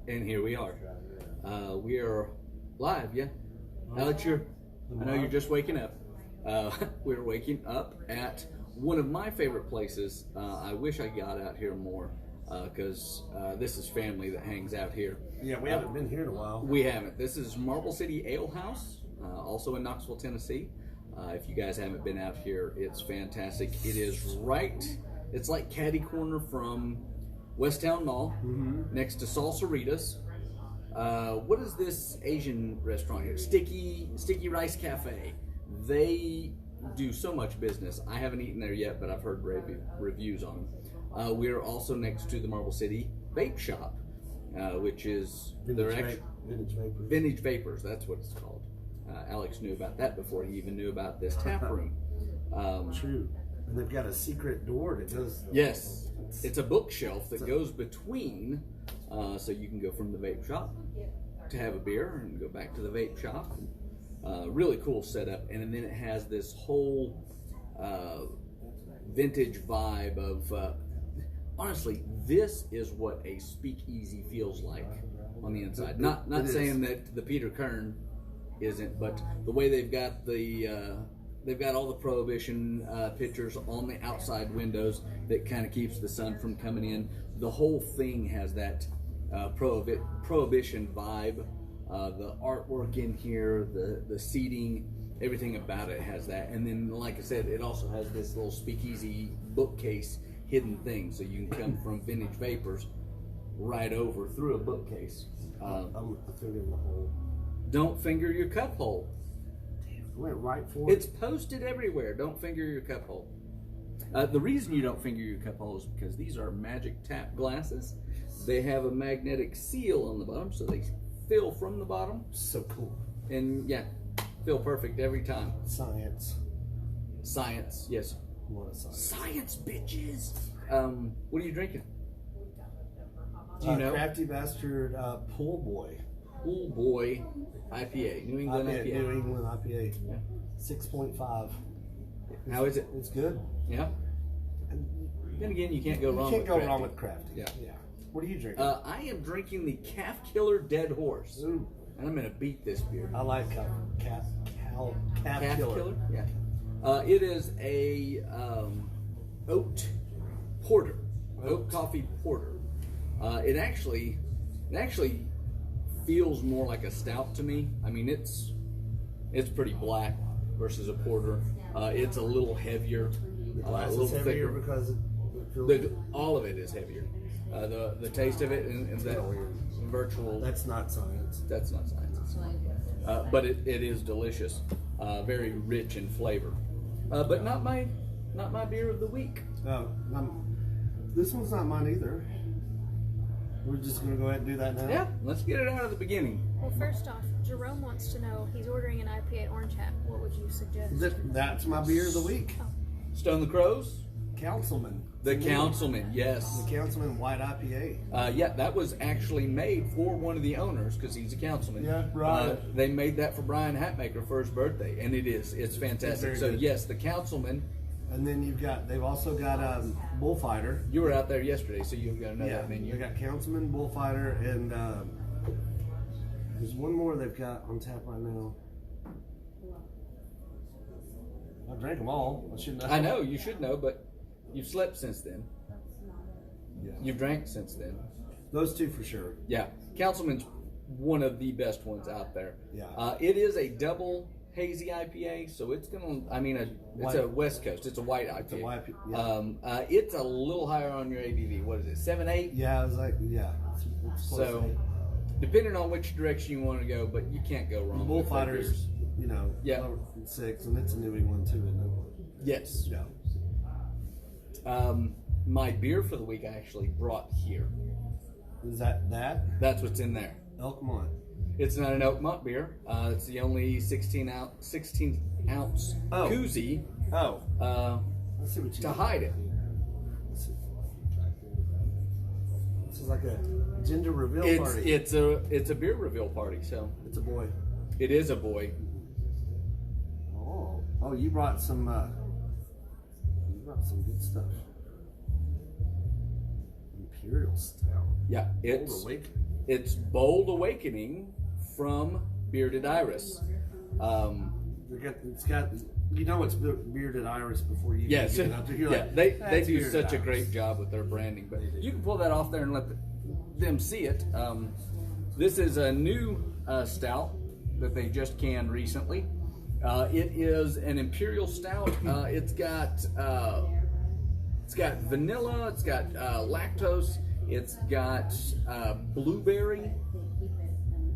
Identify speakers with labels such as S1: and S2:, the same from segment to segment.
S1: And here we are. We are live, yeah. Alex, I know you're just waking up. We're waking up at one of my favorite places. I wish I got out here more because this is family that hangs out here.
S2: Yeah, we haven't been here in a while.
S1: We haven't. This is Marble City Ale House, also in Knoxville, Tennessee. If you guys haven't been out here, it's fantastic. It is it's like catty corner from Westtown Mall, next to Salsaritas. What is this Asian restaurant here? Sticky Rice Cafe. They do so much business. I haven't eaten there yet, but I've heard reviews on them. We're also next to the Marble City Vape Shop, which is Vintage Vapors. That's what it's called. Alex knew about that before he even knew about this tap room.
S2: True. And they've got a secret door that goes.
S1: Yes, it's a bookshelf that goes between, so you can go from the vape shop to have a beer and go back to the vape shop. Really cool setup, and then it has this whole vintage vibe of. Honestly, this is what a speakeasy feels like on the inside. Not saying that the Peter Kern isn't, but the way they've got they've got all the Prohibition pictures on the outside windows that kind of keeps the sun from coming in. The whole thing has that Prohibition vibe. The artwork in here, the seating, everything about it has that. And then, like I said, it also has this little speakeasy bookcase hidden thing, so you can come from Vintage Vapors right over through a bookcase.
S2: I'm in the hole.
S1: Don't finger your cup hole.
S2: Damn, I went right for it.
S1: It's posted everywhere. Don't finger your cup hole. The reason you don't finger your cup hole is because these are Magic Tap glasses. They have a magnetic seal on the bottom, so they fill from the bottom.
S2: So cool.
S1: And yeah, feel perfect every time.
S2: Science,
S1: yes.
S2: What a science.
S1: Science, bitches. What are you drinking? Do you know?
S2: Crafty Bastard Pool Boy.
S1: Pool Boy IPA. New England IPA.
S2: New England IPA.
S1: Yeah.
S2: 6.5.
S1: How is it?
S2: It's good.
S1: Yeah. Then again, you can't go wrong.
S2: You can't go wrong with Crafty.
S1: Yeah.
S2: What are you drinking?
S1: I am drinking the Calf Killer Dead Horse.
S2: Ooh.
S1: And I'm gonna beat this beer.
S2: I like Calf Killer.
S1: Yeah. It is a oat porter, oat coffee porter. It actually feels more like a stout to me. I mean, it's pretty black versus a porter. It's a little heavier, a little thicker
S2: because it feels
S1: all of it is heavier. The taste of it and that virtual.
S2: That's not science.
S1: That's not science. But it is delicious. Very rich in flavor. But not my beer of the week.
S2: This one's not mine either. We're just going to go ahead and do that now?
S1: Yeah, let's get it out of the beginning.
S3: Well, first off, Jerome wants to know, he's ordering an IPA at Orange Hat. What would you suggest?
S2: That's my beer of the week.
S1: Stone the Crows?
S2: Councilman.
S1: The Councilman, yes.
S2: The Councilman White IPA.
S1: Yeah, that was actually made for one of the owners because he's a councilman.
S2: Yeah, right.
S1: They made that for Brian Hatmaker for his birthday, and it's fantastic. So
S2: good.
S1: yes, the Councilman.
S2: And then they've also got Bullfighter.
S1: You were out there yesterday, so you've got another menu.
S2: They got Councilman, Bullfighter, and there's one more they've got on tap right now. I drank them all. I should know.
S1: I know, you should know, but you've slept since then.
S2: Yeah.
S1: You've drank since then.
S2: Those two for sure.
S1: Yeah, Councilman's one of the best ones out there.
S2: Yeah.
S1: It is a double hazy IPA, so it's a West Coast. It's a white IPA.
S2: It's a white, yeah.
S1: It's a little higher on your ABV. What is it, 7.8?
S2: Yeah, I was like, it's
S1: so depending on which direction you want to go, but you can't go wrong.
S2: Bullfighters, 6, and it's a New England too, isn't it?
S1: Yes.
S2: Yeah.
S1: My beer for the week I actually brought here.
S2: Is that?
S1: That's what's in there.
S2: Elkmont.
S1: It's not an Oakmont beer. It's the only 16 ounce koozie.
S2: Oh. Let's see what you
S1: to hide it.
S2: This is like a gender reveal party.
S1: It's a beer reveal party. So
S2: it's a boy.
S1: It is a boy.
S2: Oh, you brought some. You brought some good stuff. Imperial Stout.
S1: Yeah,
S2: Old Awakening.
S1: It's Bold Awakening from Bearded Iris.
S2: It's got, you know, it's Bearded Iris before you
S1: Yes,
S2: get it out there. You're
S1: yeah,
S2: like,
S1: they
S2: "That's
S1: do
S2: Bearded
S1: such a
S2: Iris."
S1: great job with their branding. But you can pull that off there and let them see it. This is a new stout that they just canned recently. It is an imperial stout. It's got vanilla. It's got lactose. It's got blueberry.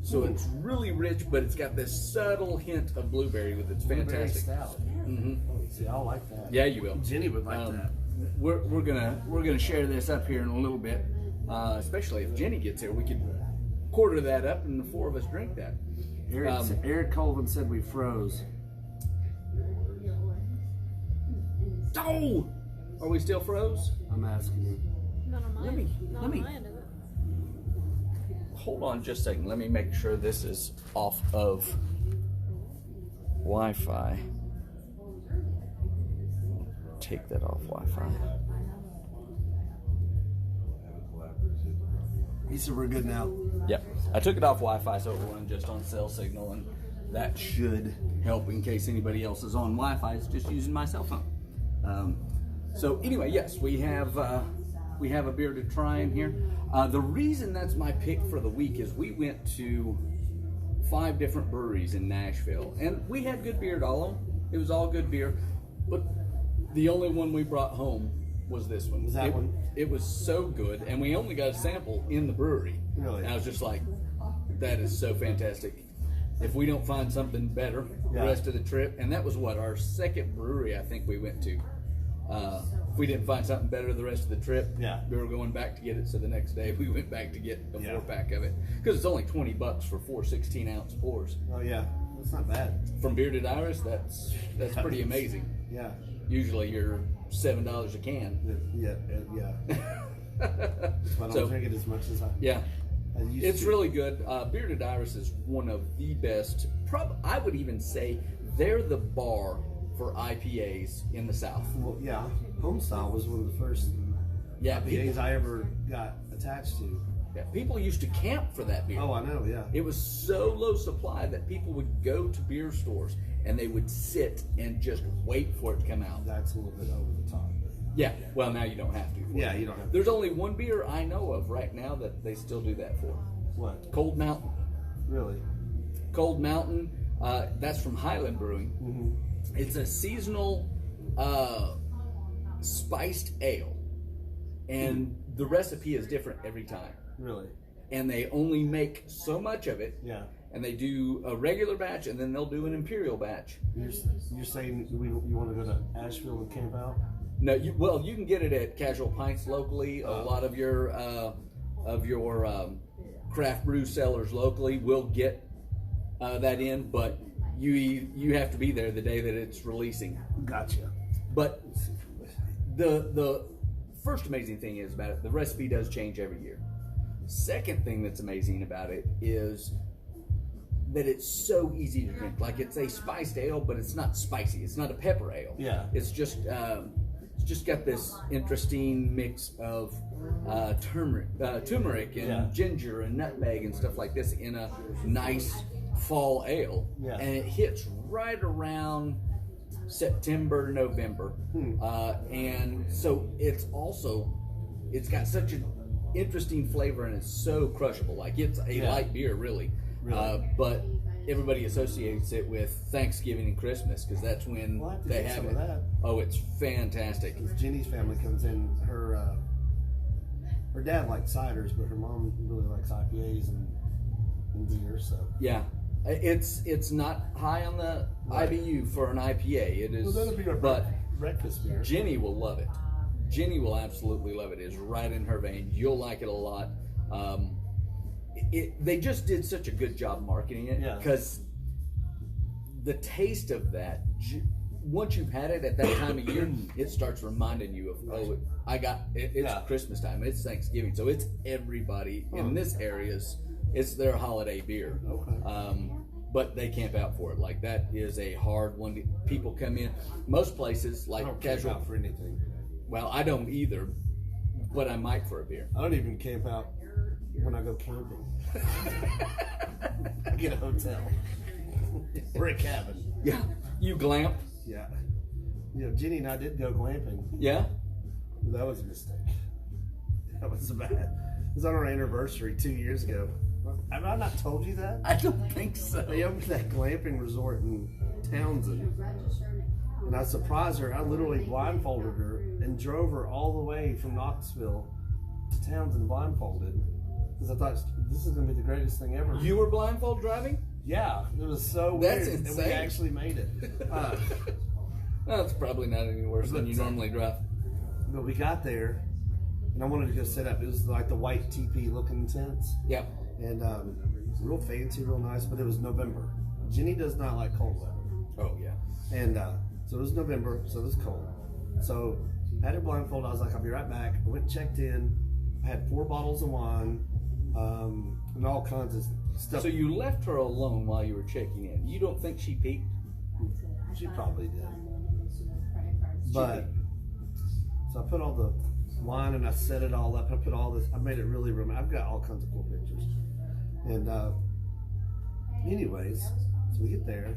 S1: So it's really rich, but it's got this subtle hint of blueberry with its
S2: Blueberry
S1: fantastic.
S2: stout. See, I like that.
S1: Yeah, you will.
S2: Jenny would like that.
S1: We're gonna share this up here in a little bit, especially if Jenny gets here. We could quarter that up, and the four of us drink that.
S2: Eric Colvin said we froze.
S1: Oh, are we still froze?
S2: I'm asking you.
S3: Not on my
S1: Let me-
S3: not
S1: let
S3: on
S1: me-
S3: my end of it.
S1: Hold on just a second. Let me make sure this is off of Wi-Fi. Take that off Wi-Fi.
S2: He said we're good now.
S1: Yep, I took it off Wi-Fi so it will run just on cell signal, and that should help in case anybody else is on Wi-Fi. It's just using my cell phone. So anyway, yes, we have a beer to try in here. The reason that's my pick for the week is we went to 5 different breweries in Nashville, and we had good beer at all of them. It was all good beer, but the only one we brought home was this one.
S2: Was that one?
S1: It was so good, and we only got a sample in the brewery.
S2: Really?
S1: And I was just like, that is so fantastic. If we don't find something better the
S2: Yeah.
S1: rest of the trip, and that was what, our second brewery I think we went to. If we didn't find something better the rest of the trip,
S2: Yeah.
S1: we were going back to get it. So the next day we went back to get a
S2: Yeah.
S1: 4-pack of it, because it's only $20 for 4 16-ounce pours.
S2: Oh yeah, that's not bad.
S1: From Bearded Iris, that's pretty amazing.
S2: Yeah,
S1: Usually you're $7 a can.
S2: yeah. That's why I don't
S1: So,
S2: drink it as much as I.
S1: yeah.
S2: I used
S1: It's
S2: to.
S1: really good. Bearded Iris is one of the best. I would even say they're the bar for IPAs in the South.
S2: Well, yeah, Homestyle was one of the first
S1: Yeah,
S2: IPAs I ever got attached to.
S1: people used to camp for that beer.
S2: Oh, I know. Yeah.
S1: It was so low supply that people would go to beer stores and they would sit and just wait for it to come out.
S2: That's a little bit over the top.
S1: Yeah, well, now you don't have to.
S2: Yeah, you don't have to.
S1: There's only one beer I know of right now that they still do that for.
S2: What?
S1: Cold Mountain.
S2: Really?
S1: Cold Mountain, that's from Highland Brewing.
S2: Mm-hmm.
S1: It's a seasonal spiced ale, and the recipe is different every time.
S2: Really?
S1: And they only make so much of it,
S2: Yeah.
S1: and they do a regular batch, and then they'll do an imperial batch.
S2: You're saying you want to go to Asheville and camp out?
S1: No, you can get it at Casual Pints locally. A lot of your craft brew sellers locally will get that in, but you have to be there the day that it's releasing.
S2: Gotcha.
S1: But the first amazing thing is about it, the recipe does change every year. Second thing that's amazing about it is that it's so easy to drink. Like, it's a spiced ale, but it's not spicy. It's not a pepper ale.
S2: Yeah.
S1: It's just got this interesting mix of turmeric and
S2: Yeah.
S1: ginger and nutmeg and stuff like this in a nice fall ale.
S2: Yeah.
S1: And it hits right around September, November. And so it's got such an interesting flavor, and it's so crushable. Like, it's a
S2: Yeah.
S1: light beer, really.
S2: Really?
S1: But everybody associates it with Thanksgiving and Christmas, because that's when
S2: We'll have to
S1: they
S2: get
S1: have
S2: some
S1: it.
S2: of that.
S1: Oh, it's fantastic.
S2: Jenny's family comes in. Her dad likes ciders, but her mom really likes IPAs and beer. So
S1: Yeah. It's not high on the
S2: Right.
S1: IBU for an IPA. It is,
S2: that'll be our
S1: but
S2: breakfast beer.
S1: Jenny will love it. Jenny will absolutely love it. It's right in her vein. You'll like it a lot. They just did such a good job marketing it,
S2: Yeah.
S1: because the taste of that, once you've had it at that time of year, it starts reminding you of, it's
S2: Yeah.
S1: Christmas time, it's Thanksgiving, so it's everybody in this area's, it's their holiday beer.
S2: Okay.
S1: But they camp out for it. Like, that is a hard one. People come in. Most places,
S2: I
S1: like
S2: don't camp
S1: Casual.
S2: out for anything.
S1: Well, I don't either, but I might for a beer.
S2: I don't even camp out when I go camping. I get a hotel or a cabin.
S1: Yeah. You glamp?
S2: Yeah. You know, Jenny and I did go glamping.
S1: Yeah.
S2: That was a mistake. That was bad. It was on our anniversary 2 years ago. Have I not told you that?
S1: I don't think so.
S2: They opened that glamping resort in Townsend. And I surprised her. I literally blindfolded her and drove her all the way from Knoxville to Townsend blindfolded. Because I thought, this is going to be the greatest thing ever.
S1: You were blindfold driving?
S2: Yeah, it was so
S1: That's
S2: weird.
S1: insane.
S2: And we actually made it.
S1: That's probably not any worse than you normally drive.
S2: But we got there, and I wanted to go set up. It was like the white teepee looking tents.
S1: Yeah.
S2: And real fancy, real nice, but it was November. Jenny does not like cold weather.
S1: Oh, yeah.
S2: And so it was November, so it was cold. So I had her blindfolded. I was like, I'll be right back. I went and checked in. I had 4 bottles of wine and all kinds of stuff.
S1: So you left her alone while you were checking in. You don't think she peeked?
S2: She probably did. But so I put all the wine and I set it all up. I put all this. I made it really romantic. I've got all kinds of cool pictures. And anyways, so we get there.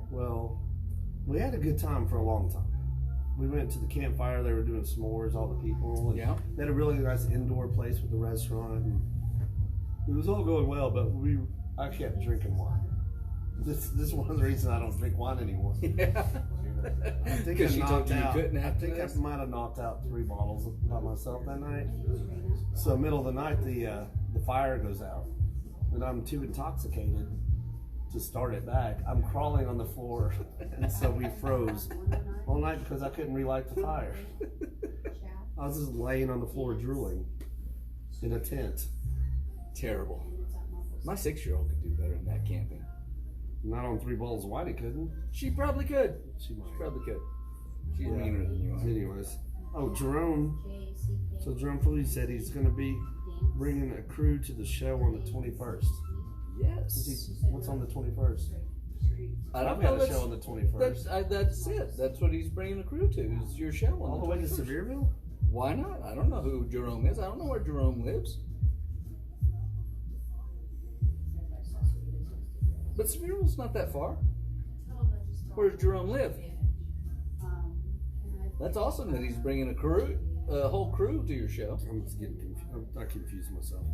S2: Well, we had a good time for a long time. We went to the campfire. They were doing s'mores, all the people. And
S1: Yeah.
S2: they had a really nice indoor place with the restaurant. And it was all going well, but I kept drinking wine. This is one of the reasons I don't drink wine anymore.
S1: Yeah.
S2: I think
S1: Because
S2: I
S1: she told
S2: knocked
S1: you you
S2: out.
S1: couldn't
S2: I
S1: after
S2: think I
S1: this?
S2: might have knocked out 3 bottles by myself that night. So middle of the night, the fire goes out, and I'm too intoxicated to start it back. I'm crawling on the floor, and so we froze all night because I couldn't relight the fire. I was just laying on the floor drooling in a tent.
S1: Terrible. My 6-year-old could do better than that camping.
S2: Not on 3 bottles of wine, he couldn't.
S1: She probably could.
S2: She might.
S1: She probably could. She's
S2: Yeah.
S1: meaner than you are.
S2: Anyways, Jerome. So Jerome Foley said he's going to be bringing a crew to the show on the 21st.
S1: Yes.
S2: What's on the 21st?
S1: I don't
S2: I've
S1: know.
S2: got a show on the 21st.
S1: That's it. That's what he's bringing a crew to. Is your show on
S2: All the way to
S1: 21st.
S2: Sevierville?
S1: Why not? I don't know who Jerome is. I don't know where Jerome lives. But Sevierville's not that far. Where does Jerome live? That's awesome that he's bringing a whole crew to your show.
S2: I'm just getting confused. I confuse myself.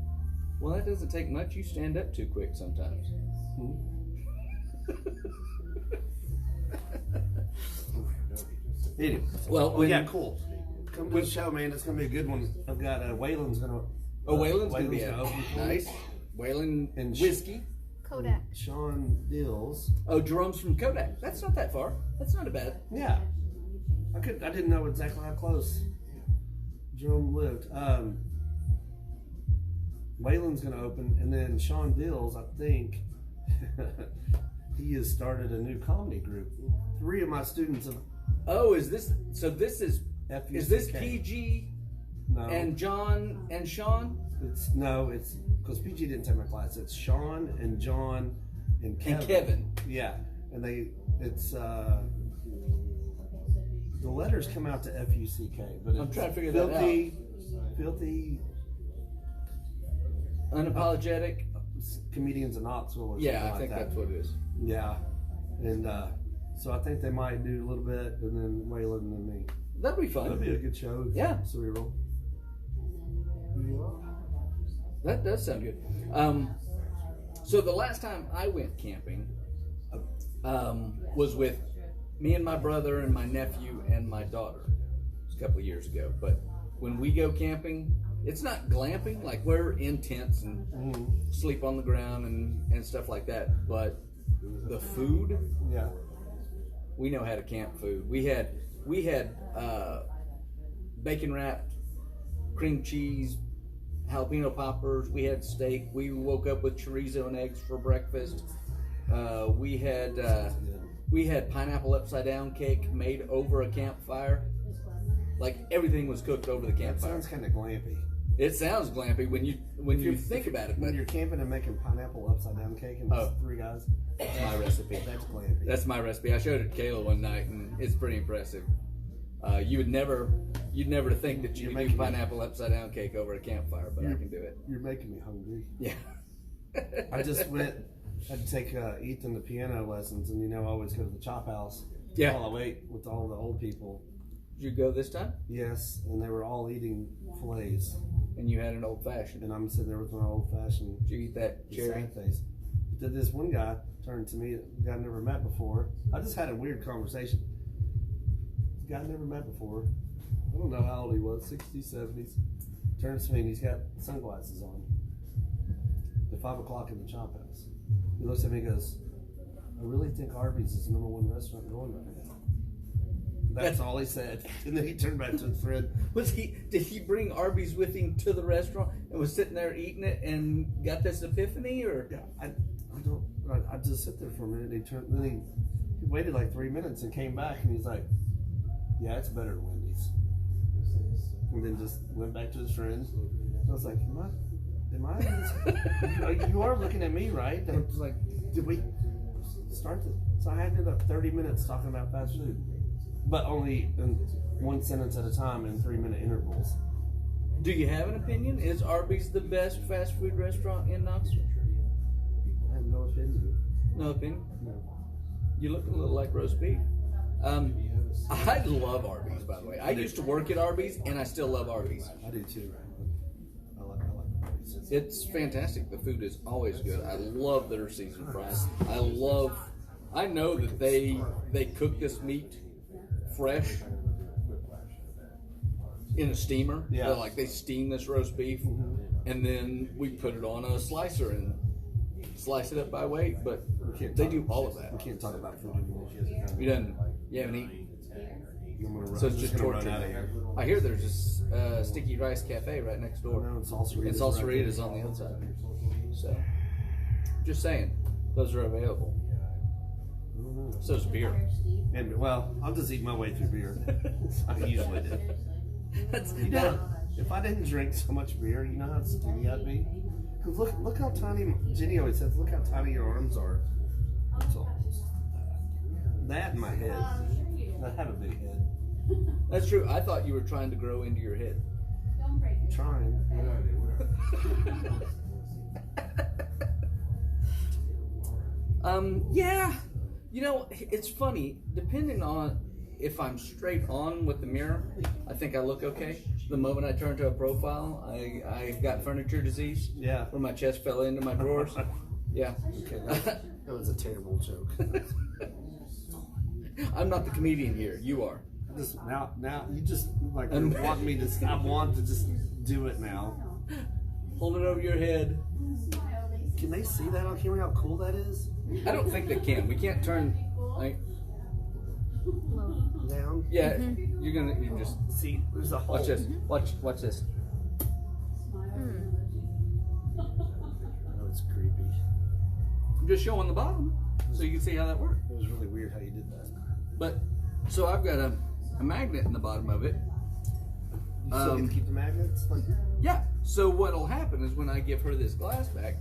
S1: Well, that doesn't take much. You stand up too quick sometimes.
S2: Anyway,
S1: Well,
S2: yeah, cool. Come to the show, man. It's gonna be a good one. I've got Waylon's gonna.
S1: Waylon's gonna be
S2: gonna
S1: out.
S2: open for me.
S1: Nice. Waylon
S2: And
S1: whiskey.
S3: Kodak.
S2: Sean Dills.
S1: Oh, Jerome's from Kodak. That's not that far. That's not a bad.
S2: Yeah, I didn't know exactly how close Jerome lived. Waylon's gonna open, and then Sean Dills, I think, he has started a new comedy group. 3 of my students have.
S1: Oh, is this? So this is.
S2: FUCK.
S1: Is this PG
S2: No,
S1: and John and Sean
S2: it's because PG didn't take my class. It's Sean and John and Kevin.
S1: and Kevin?
S2: Yeah, and it's the letters come out to FUCK, but
S1: I'm
S2: it's
S1: trying to figure that
S2: filthy
S1: Unapologetic.
S2: comedians in Knoxville. Or
S1: Yeah,
S2: something
S1: I
S2: like
S1: think
S2: that.
S1: that's what it is.
S2: Yeah, and so I think they might do a little bit, and then Waylon and then me.
S1: That'd be
S2: That'll
S1: fun.
S2: be a good show.
S1: Yeah.
S2: Cerebral.
S1: That does sound good. So the last time I went camping was with me and my brother and my nephew and my daughter. It was a couple of years ago. But when we go camping, it's not glamping. Like we're in tents and sleep on the ground and stuff like that. But the food,
S2: Yeah.
S1: we know how to camp food. We had bacon wrapped, cream cheese, jalapeno poppers. We had steak. We woke up with chorizo and eggs for breakfast. We had pineapple upside down cake made over a campfire. Like everything was cooked over the
S2: That
S1: campfire.
S2: sounds kind of glampy.
S1: It sounds glampy when you think about it,
S2: When
S1: but
S2: you're camping and making pineapple upside down cake and
S1: Oh.
S2: 3 guys,
S1: that's my recipe.
S2: that's glampy.
S1: That's my recipe. I showed it to Kayla one night, and it's pretty impressive. You'd never think that you
S2: You're
S1: could do
S2: making me-
S1: pineapple upside down cake over a campfire, but I can do it.
S2: You're making me hungry.
S1: Yeah.
S2: I just went. I had to take Ethan to piano lessons, and I always go to the Chop House.
S1: Yeah.
S2: While I wait with all the old people.
S1: Did you go this time?
S2: Yes, and they were all eating fillets,
S1: And you had an old fashioned.
S2: and I'm sitting there with my old fashioned
S1: Did you eat that cherry?
S2: sad face. But then this one guy turned to me, a guy I never met before. I just had a weird conversation. The guy I never met before. I don't know how old he was, 60s, 70s. Turns to me and he's got sunglasses on. At 5 o'clock in the Chop House. He looks at me and goes, I really think Arby's is the #1 restaurant going right now. That's all he said. And then he turned back to his friend.
S1: Did he bring Arby's with him to the restaurant and was sitting there eating it and got this epiphany, or?
S2: Yeah, I just sit there for a minute. Then he waited like 3 minutes and came back and he's like, yeah, it's better than Wendy's. And then just went back to his friend. I was like, you are looking at me, right? I was like, did we start this? So I ended up 30 minutes talking about fast food. But only in one sentence at a time in 3-minute intervals.
S1: Do you have an opinion? Is Arby's the best fast food restaurant in Knoxville?
S2: I have no opinion.
S1: No opinion?
S2: No.
S1: You look a little like roast beef. I love Arby's, by the way. I used to work at Arby's, and I still love Arby's.
S2: I do too. I like Arby's.
S1: It's fantastic. The food is always good. I love their seasoned fries. I know that they cook this meat fresh in a steamer.
S2: Yeah.
S1: They steam this roast beef, and then we put it on a slicer and slice it up by weight. But they do all of that.
S2: We can't talk about food anymore.
S1: You haven't eaten.
S2: So
S1: It's just torture.
S2: out of here.
S1: I hear there's this Sticky Rice Cafe right next door.
S2: No, and Salsaritas.
S1: And Salsaritas on the other side. So, just saying, those are available. So's beer.
S2: And well, I'll just eat my way through beer. I usually do. If I didn't drink so much beer, you know how skinny I'd be. 'Cause look how tiny. Jenny always says, "Look how tiny your arms are." So, that in my head. I have a big head.
S1: That's true. I thought you were trying to grow into your head.
S2: I'm trying.
S1: Yeah. It's funny. Depending on if I'm straight on with the mirror, I think I look okay. The moment I turn to a profile, I got furniture disease.
S2: Yeah.
S1: Where my chest fell into my drawers. Yeah.
S2: Okay, that was a terrible joke.
S1: I'm not the comedian here. You are.
S2: Just now you just like want me to. I want to just do it now.
S1: Hold it over your head.
S2: Can they see that on camera? How cool that is?
S1: I don't think they can. We can't turn.
S2: Down.
S1: Yeah, you just
S2: See, there's a hole.
S1: watch this. Watch this.
S2: Oh, it's creepy.
S1: I'm just showing the bottom so you can see how that works.
S2: It was really weird how you did that.
S1: But so I've got a magnet in the bottom of it.
S2: You still get to keep the magnets?
S1: Yeah. So what'll happen is when I give her this glass back,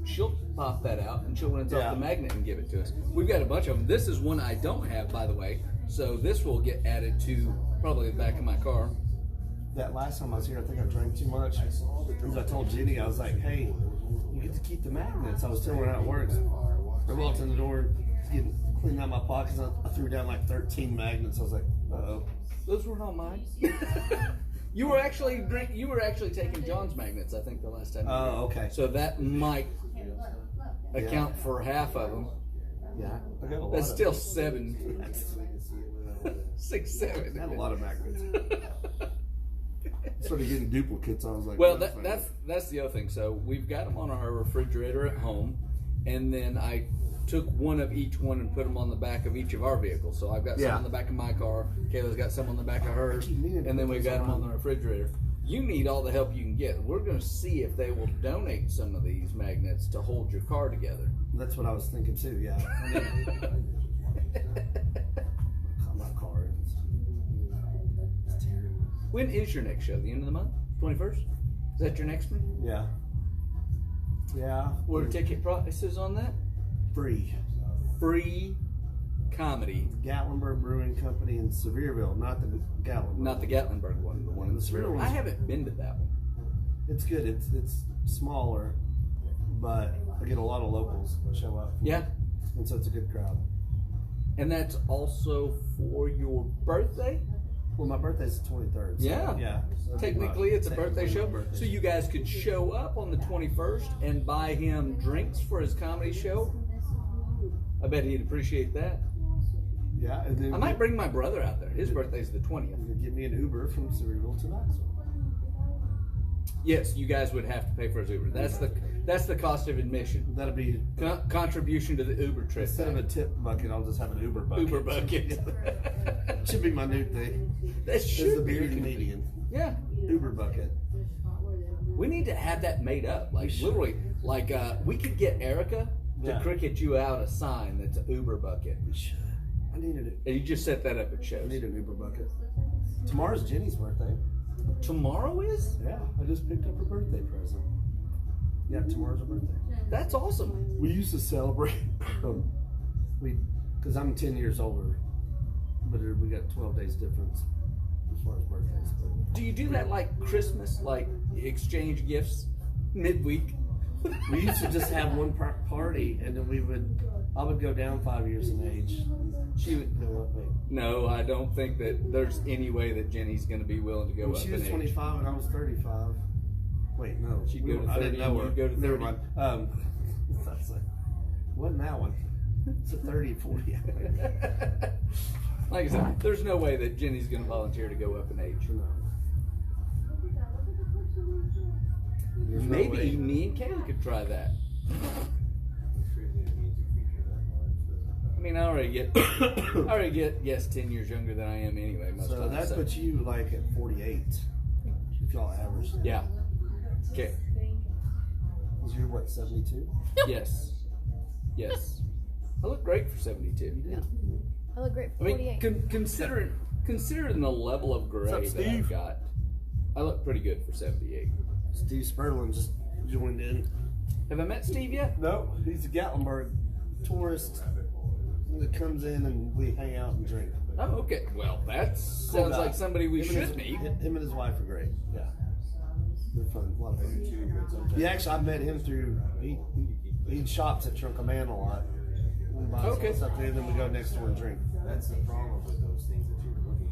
S1: she'll pop that out and she'll rinse off the magnet and give it to us. We've got a bunch of them. This is one I don't have, by the way. So this will get added to probably the back of my car.
S2: That last time I was here, I think I drank too much. Because I told Jenny, I was like, hey, you get to keep the magnets. I was telling her how it works. I walked in the door, cleaned out my pockets, and I threw down like 13 magnets. I was like, uh-oh.
S1: Those were not mine. You were actually taking John's magnets, I think, the last time.
S2: Oh, okay.
S1: So that might account for half of them.
S2: Yeah, I got a lot.
S1: That's still 7, 6, 7.
S2: I had a lot of magnets. Started getting duplicates. I was like,
S1: Well, that's the other thing. So we've got them on our refrigerator at home, and then I took one of each one and put them on the back of each of our vehicles. So I've got some on the back of my car. Kayla's got some on the back of hers, and then we've got them on the refrigerator. You need all the help you can get. We're going to see if they will donate some of these magnets to hold your car together.
S2: That's what I was thinking too. Yeah. My car. It's terrible.
S1: When is your next show? The end of the month? 21st? Is that your next one?
S2: Yeah. Yeah.
S1: What are ticket prices on that?
S2: Free.
S1: Free. comedy.
S2: Gatlinburg Brewing Company in Sevierville, not the Gatlinburg.
S1: Not the Gatlinburg one, the one in the
S2: The Sevierville
S1: Sevierville. I
S2: one's-
S1: haven't been to that one.
S2: It's good. It's smaller, but I get a lot of locals show up.
S1: Yeah.
S2: And so it's a good crowd.
S1: And that's also for your birthday?
S2: Well, my birthday's the 23rd. So
S1: Yeah.
S2: Yeah.
S1: Technically, it's a birthday
S2: Technically
S1: show.
S2: my birthday.
S1: So you guys could show up on the 21st and buy him drinks for his comedy show. I bet he'd appreciate that.
S2: Yeah, and then
S1: I might bring my brother out there. His birthday's the 20th.
S2: you get me an Uber from Sevierville to Knoxville.
S1: Yes, you guys would have to pay for his Uber. That's the cost of admission.
S2: That'll be
S1: Contribution to the Uber trip.
S2: instead of a tip bucket, I'll just have an Uber bucket.
S1: Uber bucket.
S2: Should be my new thing.
S1: That
S2: As a
S1: should be.
S2: beer comedian,
S1: Yeah.
S2: Uber bucket.
S1: We need to have that made up. Like literally, like we could get Erica to
S2: Yeah.
S1: cricket you out a sign that's an Uber bucket,
S2: We should. I need an
S1: and you just set that up at
S2: I
S1: shows.
S2: need an Uber bucket. Tomorrow's Jenny's birthday.
S1: Tomorrow is?
S2: Yeah, I just picked up her birthday present. Yeah, tomorrow's her birthday.
S1: That's awesome.
S2: We used to celebrate. Because I'm 10 years older, but we got 12 days difference as far as birthdays. But
S1: Do you do that like Christmas, like exchange gifts midweek?
S2: we used to just have one party, and then I would go down 5 years in age. She would go up.
S1: No, I don't think that there's any way that Jenny's going to be willing to go up
S2: She
S1: in
S2: was
S1: age.
S2: 25 and I was 35. Wait, no.
S1: She'd go to
S2: I
S1: 30
S2: didn't know
S1: and
S2: her.
S1: you'd go to
S2: Never
S1: 30.
S2: mind. Wasn't that one? It's a 30, 40.
S1: Like I said, there's no way that Jenny's going to volunteer to go up in age.
S2: No. There's no
S1: Maybe
S2: way.
S1: me and Kayla could try that. I mean, I already get, yes, 10 years younger than I am anyway. Most
S2: So
S1: times,
S2: that puts you like at 48. If y'all average. that.
S1: Yeah. Okay.
S2: Because you're what, 72?
S1: Yes. Yes. I look great for 72.
S2: You did.
S3: I look great
S1: I
S3: for
S1: mean,
S3: 48.
S1: considering the level of gray
S2: What's up,
S1: that I've
S2: Steve?
S1: got, I look pretty good for 78.
S2: Steve Sperlin just joined in.
S1: Have I met Steve yet?
S2: No, he's a Gatlinburg tourist that comes in and we hang out and drink.
S1: Oh, okay. Well, that sounds
S2: guy.
S1: like somebody we
S2: Him and
S1: should
S2: his-
S1: meet.
S2: Him and his wife are great. Yeah. They're fun. A lot of fun. Yeah, actually, I met him through, he shops at Trunk of Man a lot. We buy
S1: Okay.
S2: stuff there, then we go next door and drink.
S4: That's the problem with those things that you're looking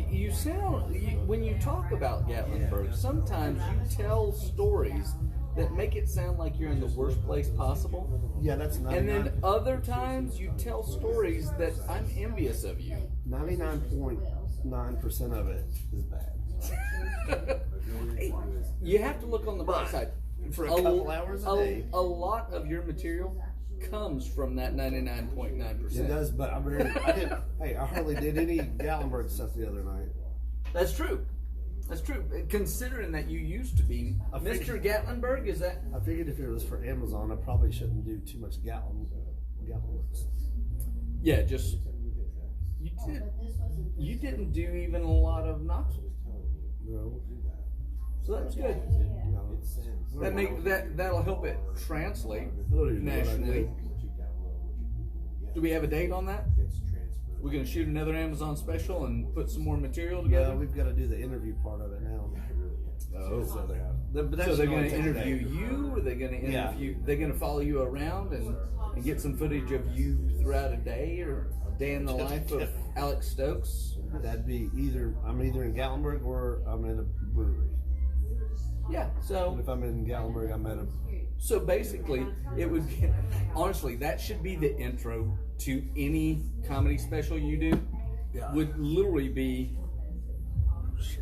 S4: at.
S1: You sound, when you talk about Gatlinburg, sometimes you tell stories that make it sound like you're in the worst place possible.
S2: Yeah, that's
S1: And
S2: 99.
S1: then other times you tell stories that I'm envious of you.
S2: 99.9% of it is bad.
S1: You have to look on the bright
S2: But
S1: side.
S2: for a couple hours a day.
S1: A lot of your material comes from that 99.9%.
S2: It does, but I hardly did any Gatlinburg stuff the other night.
S1: That's true. That's true. Considering that you used to be
S2: I
S1: Mr.
S2: figured-
S1: Gatlinburg, is that?
S2: I figured if it was for Amazon, I probably shouldn't do too much Gatlinburg stuff.
S1: Yeah, just you didn't do even a lot of Knoxville,
S2: No.
S1: so that was good.
S2: No.
S1: That'll help it translate
S2: I don't even know what I
S1: nationally.
S2: did.
S1: Do we have a date on that? We're gonna shoot another Amazon special and put some more material
S2: Yeah,
S1: together.
S2: we've got to do the interview part of it now.
S1: Oh.
S2: So they're
S1: So they're going to interview you, or they're going to
S2: Yeah.
S1: interview? They're going to follow you around and get some footage of you throughout a day, or day in the life of Alex Stokes.
S2: That'd be I'm either in Gatlinburg or I'm in a brewery.
S1: Yeah.
S2: And
S1: So
S2: if I'm in Gatlinburg, I'm at a
S1: basically, it would be honestly that should be the intro to any comedy special you do.
S2: Yeah.
S1: Would literally be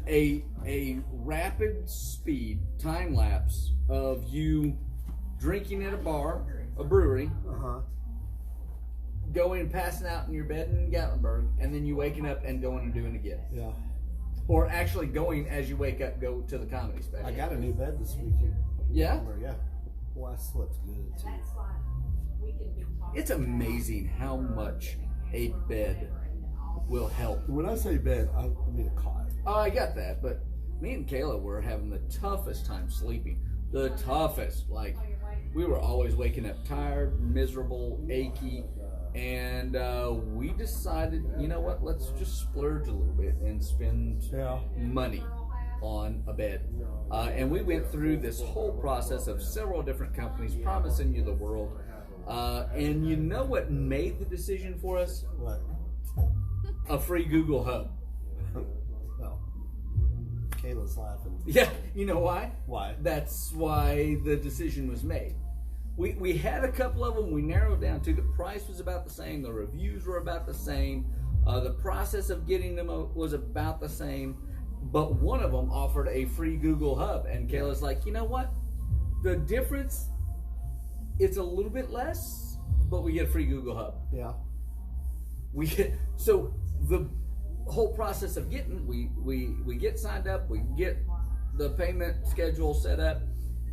S1: a rapid speed time lapse of you drinking at a bar, a brewery, going and passing out in your bed in Gatlinburg, and then you waking up and going and doing it again.
S2: Yeah.
S1: Or actually going as you wake up, go to the comedy special.
S2: I got a new bed this weekend.
S1: Yeah?
S2: Yeah. Well, I slept good too.
S1: It's amazing how much a bed will help.
S2: When I say bed, I mean a cot.
S1: Oh, I got that, but me and Kayla were having the toughest time sleeping. The toughest. Like, we were always waking up tired, miserable, achy. And we decided, you know what? Let's just splurge a little bit and spend money on a bed. And we went through this whole process of several different companies promising you the world. And you know what made the decision for us?
S2: What?
S1: A free Google Hub.
S2: Well, Kayla's laughing.
S1: Yeah, you know why?
S2: Why?
S1: That's why the decision was made. We had a couple of them. We narrowed down to the price was about the same. The reviews were about the same. The process of getting them was about the same. But one of them offered a free Google Hub. And Kayla's like, you know what? The difference, it's a little bit less, but we get a free Google Hub.
S2: Yeah.
S1: So the whole process of getting, we get signed up, we get the payment schedule set up,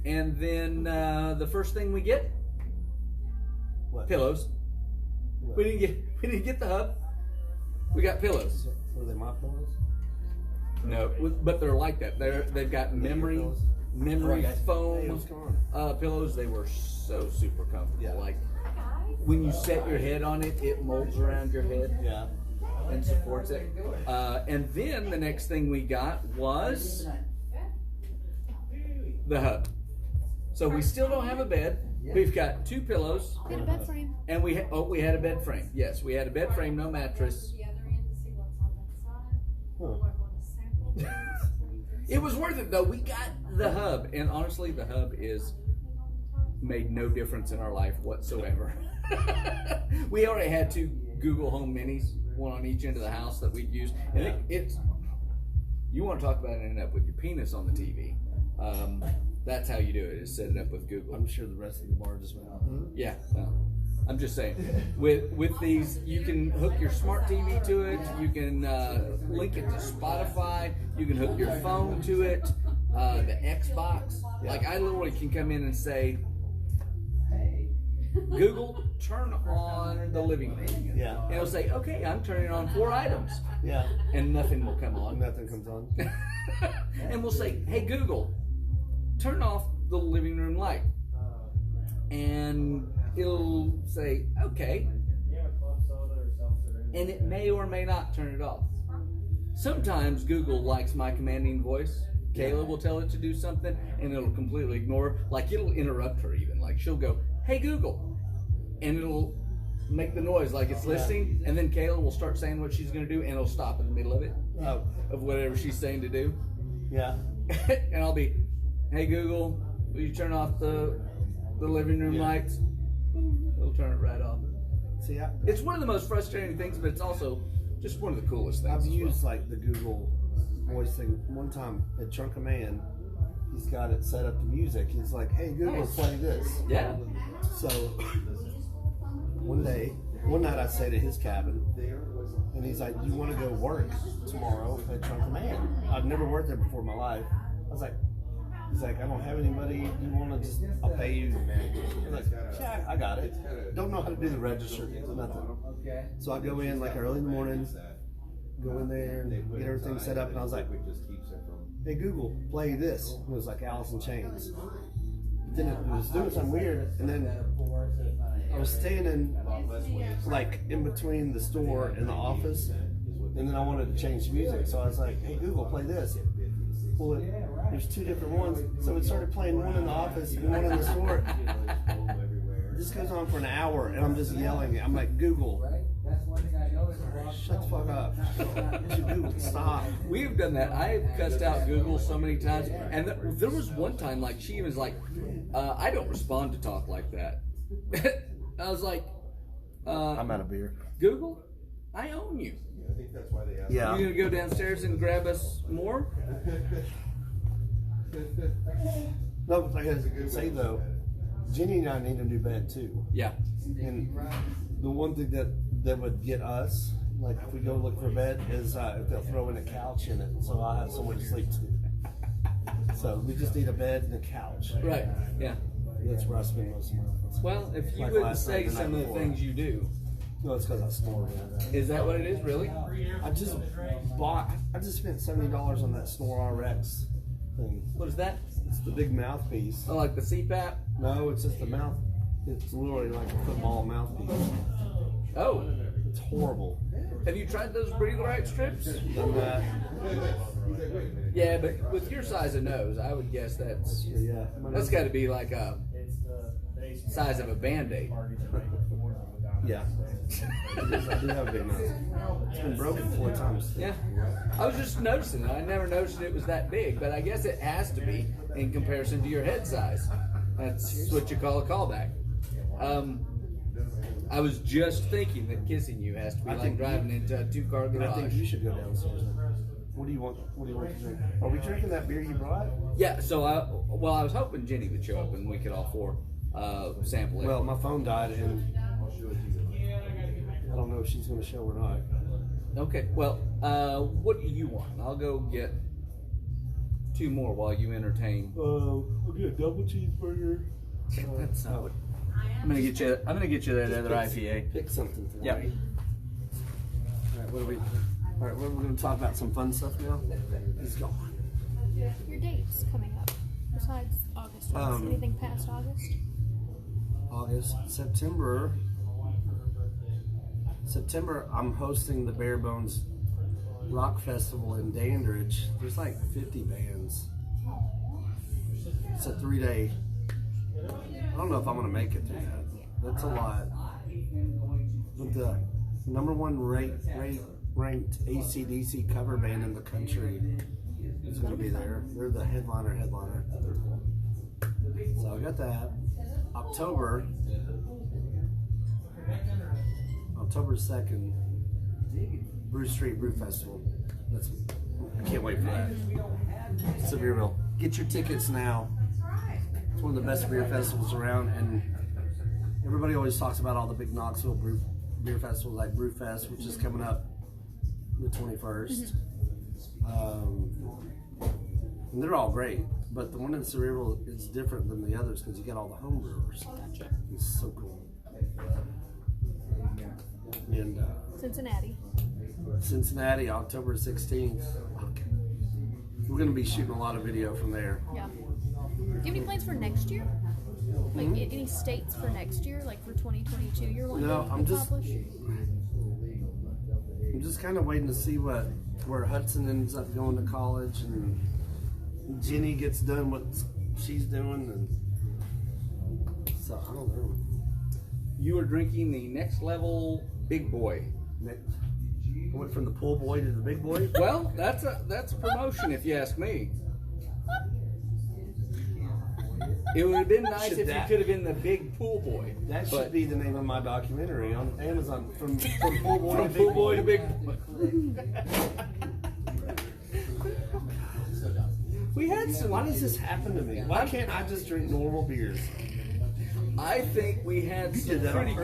S1: and then the first thing we get,
S2: What?
S1: pillows.
S2: What?
S1: We didn't get the hub. We got pillows.
S2: Were they my pillows?
S1: No, but they're like that. They've got memory
S2: Alright, guys. Hey,
S1: foam
S2: what's going on?
S1: pillows. They were so super comfortable.
S2: Yeah.
S1: Like when you set your head on it, it molds around your head
S2: Yeah.
S1: and supports it. And then the next thing we got was the hub. So we still don't have a bed. We've got 2 pillows,
S3: Get a bed frame.
S1: and we had a bed frame. Yes, we had a bed frame, no mattress. It was worth it though. We got the hub, and honestly, the hub is made no difference in our life whatsoever. We already had 2 Google Home Minis, one on each end of the house that we'd use, and it's you want to talk about ending up with your penis on the TV. That's how you do it. Is set it up with Google.
S2: I'm sure the rest of the bar just went.
S1: Yeah, well, I'm just saying. With these, you can hook your smart TV to it. You can link it to Spotify. You can hook your phone to it. The Xbox. Like I literally can come in and say, Google, turn on the living room.
S2: Yeah.
S1: And it'll say, okay, I'm turning on 4 items.
S2: Yeah.
S1: And nothing will come on.
S2: Nothing comes on.
S1: And we'll say, hey Google, turn off the living room light. And it'll say, okay. And it may or may not turn it off. Sometimes Google likes my commanding voice. Kayla will tell it to do something and it'll completely ignore. Like it'll interrupt her even. Like she'll go, hey Google. And it'll make the noise like it's listening. And then Kayla will start saying what she's going to do and it'll stop in the middle of it.
S2: Oh.
S1: Of whatever she's saying to do.
S2: Yeah.
S1: And I'll be, hey Google, will you turn off the living room lights? It'll turn it right off.
S2: See,
S1: It's one of the most frustrating things, but it's also just one of the coolest things.
S2: I've
S1: as well.
S2: used like the Google voice thing one time at Chunk of Man. He's got it set up to music. He's like, hey Google,
S1: Nice.
S2: play this.
S1: Yeah.
S2: So one night I stayed at his cabin and he's like, do you want to go work tomorrow at Chunk of Man? I've never worked there before in my life. I was like, he's like, I don't have anybody. You want to just, I'll pay you. I was like, yeah, I got it. Don't know how to do the register, nothing. So I go in like early in the morning, go in there and get everything set up, and I was like, hey Google, play this. It was like Alice in Chains. Then it was doing something weird, and then I was standing like in between the store and the office, and then I wanted to change the music, so I was like, hey Google, play this. Well, there's 2 different ones, so it started playing one in the office and one in the store. This goes on for an hour, and I'm just yelling. I'm like, Google, shut the fuck up. Google, stop.
S1: We've done that. I have cussed out Google so many times, and there was one time like she was like, I don't respond to talk like that. I was like,
S2: I'm out of beer.
S1: Google, I own you.
S4: I think that's why they asked.
S2: Yeah.
S1: You gonna go downstairs and grab us more?
S2: No, like I say though, Jenny and I need a new bed too.
S1: Yeah.
S2: And the one thing that would get us, like if we go look for a bed, is if they'll throw in a couch in it, so I'll have somewhere to sleep to. So we just need a bed and a couch.
S1: Right. Yeah.
S2: That's where I spend most of my life.
S1: Well, if you
S2: Like
S1: wouldn't
S2: last
S1: say
S2: night, the night
S1: some of the
S2: before.
S1: things you do,
S2: No, it's because I snore.
S1: is that what it is? Really?
S2: I just spent $70 on that Snore RX thing.
S1: What is that?
S2: It's the big mouthpiece.
S1: Oh, like the CPAP?
S2: No, it's just the mouth. It's literally like a football mouthpiece.
S1: Oh,
S2: It's horrible.
S1: have you tried those Breathe Right strips?
S2: Done that.
S1: Yeah, but with your size of nose, I would guess that's got to be like a size of a Band-Aid.
S2: Yeah. I do have a big nose. It's been broken 4 times.
S1: Yeah, I was just noticing it. I never noticed it was that big, but I guess it has to be in comparison to your head size. That's what you call a callback. I was just thinking that kissing you has to be like driving into a 2-car
S2: I think
S1: garage.
S2: you should go downstairs. What do you want? What do you want to drink? Are we drinking that beer you brought?
S1: Yeah, so I was hoping Jenny would show up and we could all 4 sample it.
S2: Well, my phone died, and I don't know if she's going to show or not.
S1: Okay, well, what do you want? I'll go get 2 more while you entertain.
S2: I'll get a double cheeseburger.
S1: That's not what. I'm gonna get you that other IPA.
S2: Pick something for
S1: Yep.
S2: me. All right, what are we going to talk about? Some fun stuff now. He's gone.
S3: Your dates coming up besides August. Anything past August?
S2: August, September. I'm hosting the Bare Bones Rock Festival in Dandridge. There's like 50 bands. It's a 3-day. I don't know if I'm gonna make it through that. That's a lot. But the number 1 ranked AC/DC cover band in the country is gonna be there. They're the headliner. So I got that. October 2nd, Bruce Street Brew Festival. I can't wait for that. Sevierville. Get your tickets now. It's one of the best beer festivals around, and everybody always talks about all the big Knoxville beer festivals like Brewfest, which is coming up the 21st. And they're all great, but the one in Sevierville is different than the others because you get all the home brewers.
S3: Gotcha.
S2: It's so cool. And Cincinnati, October 16th. We're going to be shooting a lot of video from there.
S3: Yeah. Do you have any plans for next year? Like any states for next year, like for 2022? You're wanting
S2: No,
S3: to
S2: I'm just kind of waiting to see where Hudson ends up going to college, and Jenny gets done what she's doing, and so I don't know.
S1: You are drinking the Next Level Big Boy.
S2: I went from the pool boy to the big boy.
S1: Well, that's a promotion if you ask me. It would have been nice if you could have been the big pool boy.
S2: That should be the name of my documentary on Amazon. From
S1: Pool Boy to Big Boy. We had some.
S2: Why does this happen to me? Why can't I just drink normal beers?
S1: I think we had some
S2: did that on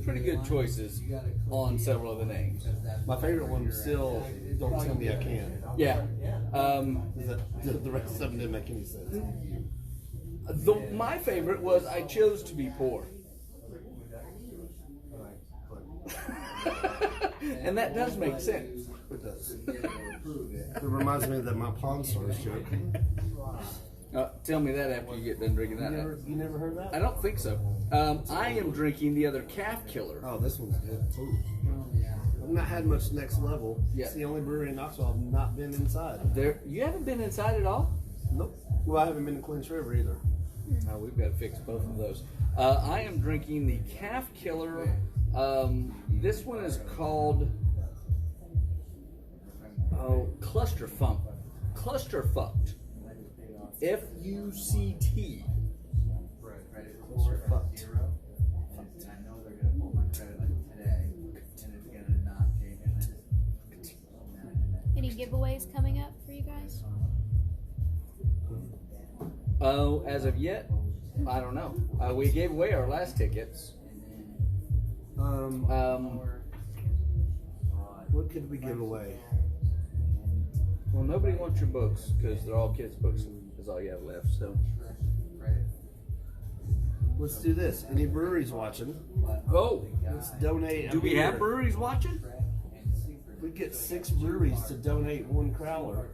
S1: pretty good choices on several of the names.
S2: My favorite one is still Don't Tell Me I Can't.
S1: Yeah.
S2: The rest of them didn't make any sense.
S1: My favorite was I Chose to Be Poor. And that does make sense.
S2: It does. It reminds me of that my Pawn Stars joke.
S1: Tell me that after you get done drinking that.
S2: You never heard that?
S1: I don't think so. I am drinking the other Calf Killer.
S2: Oh, this one's good. Ooh. I've not had much Next Level.
S1: Yeah.
S2: It's the only brewery in Knoxville I've not been inside.
S1: You haven't been inside at all?
S2: Nope. Well, I haven't been to Clinch River either.
S1: We've got to fix both of those. I am drinking the Calf Killer. This one is called Clusterfucked. Clusterfucked. F-U-C-T.
S2: Clusterfucked.
S4: I know they're gonna pull my credit limit today, and it's gonna not take it.
S3: Any giveaways coming up for you guys?
S1: Oh, as of yet, I don't know. We gave away our last tickets.
S2: What could we give away?
S1: Well, nobody wants your books because they're all kids' books. Is all you have left. So,
S2: Let's do this. Any breweries watching? Let's donate.
S1: Do we have breweries watching?
S2: We get 6 breweries to donate 1 crowler,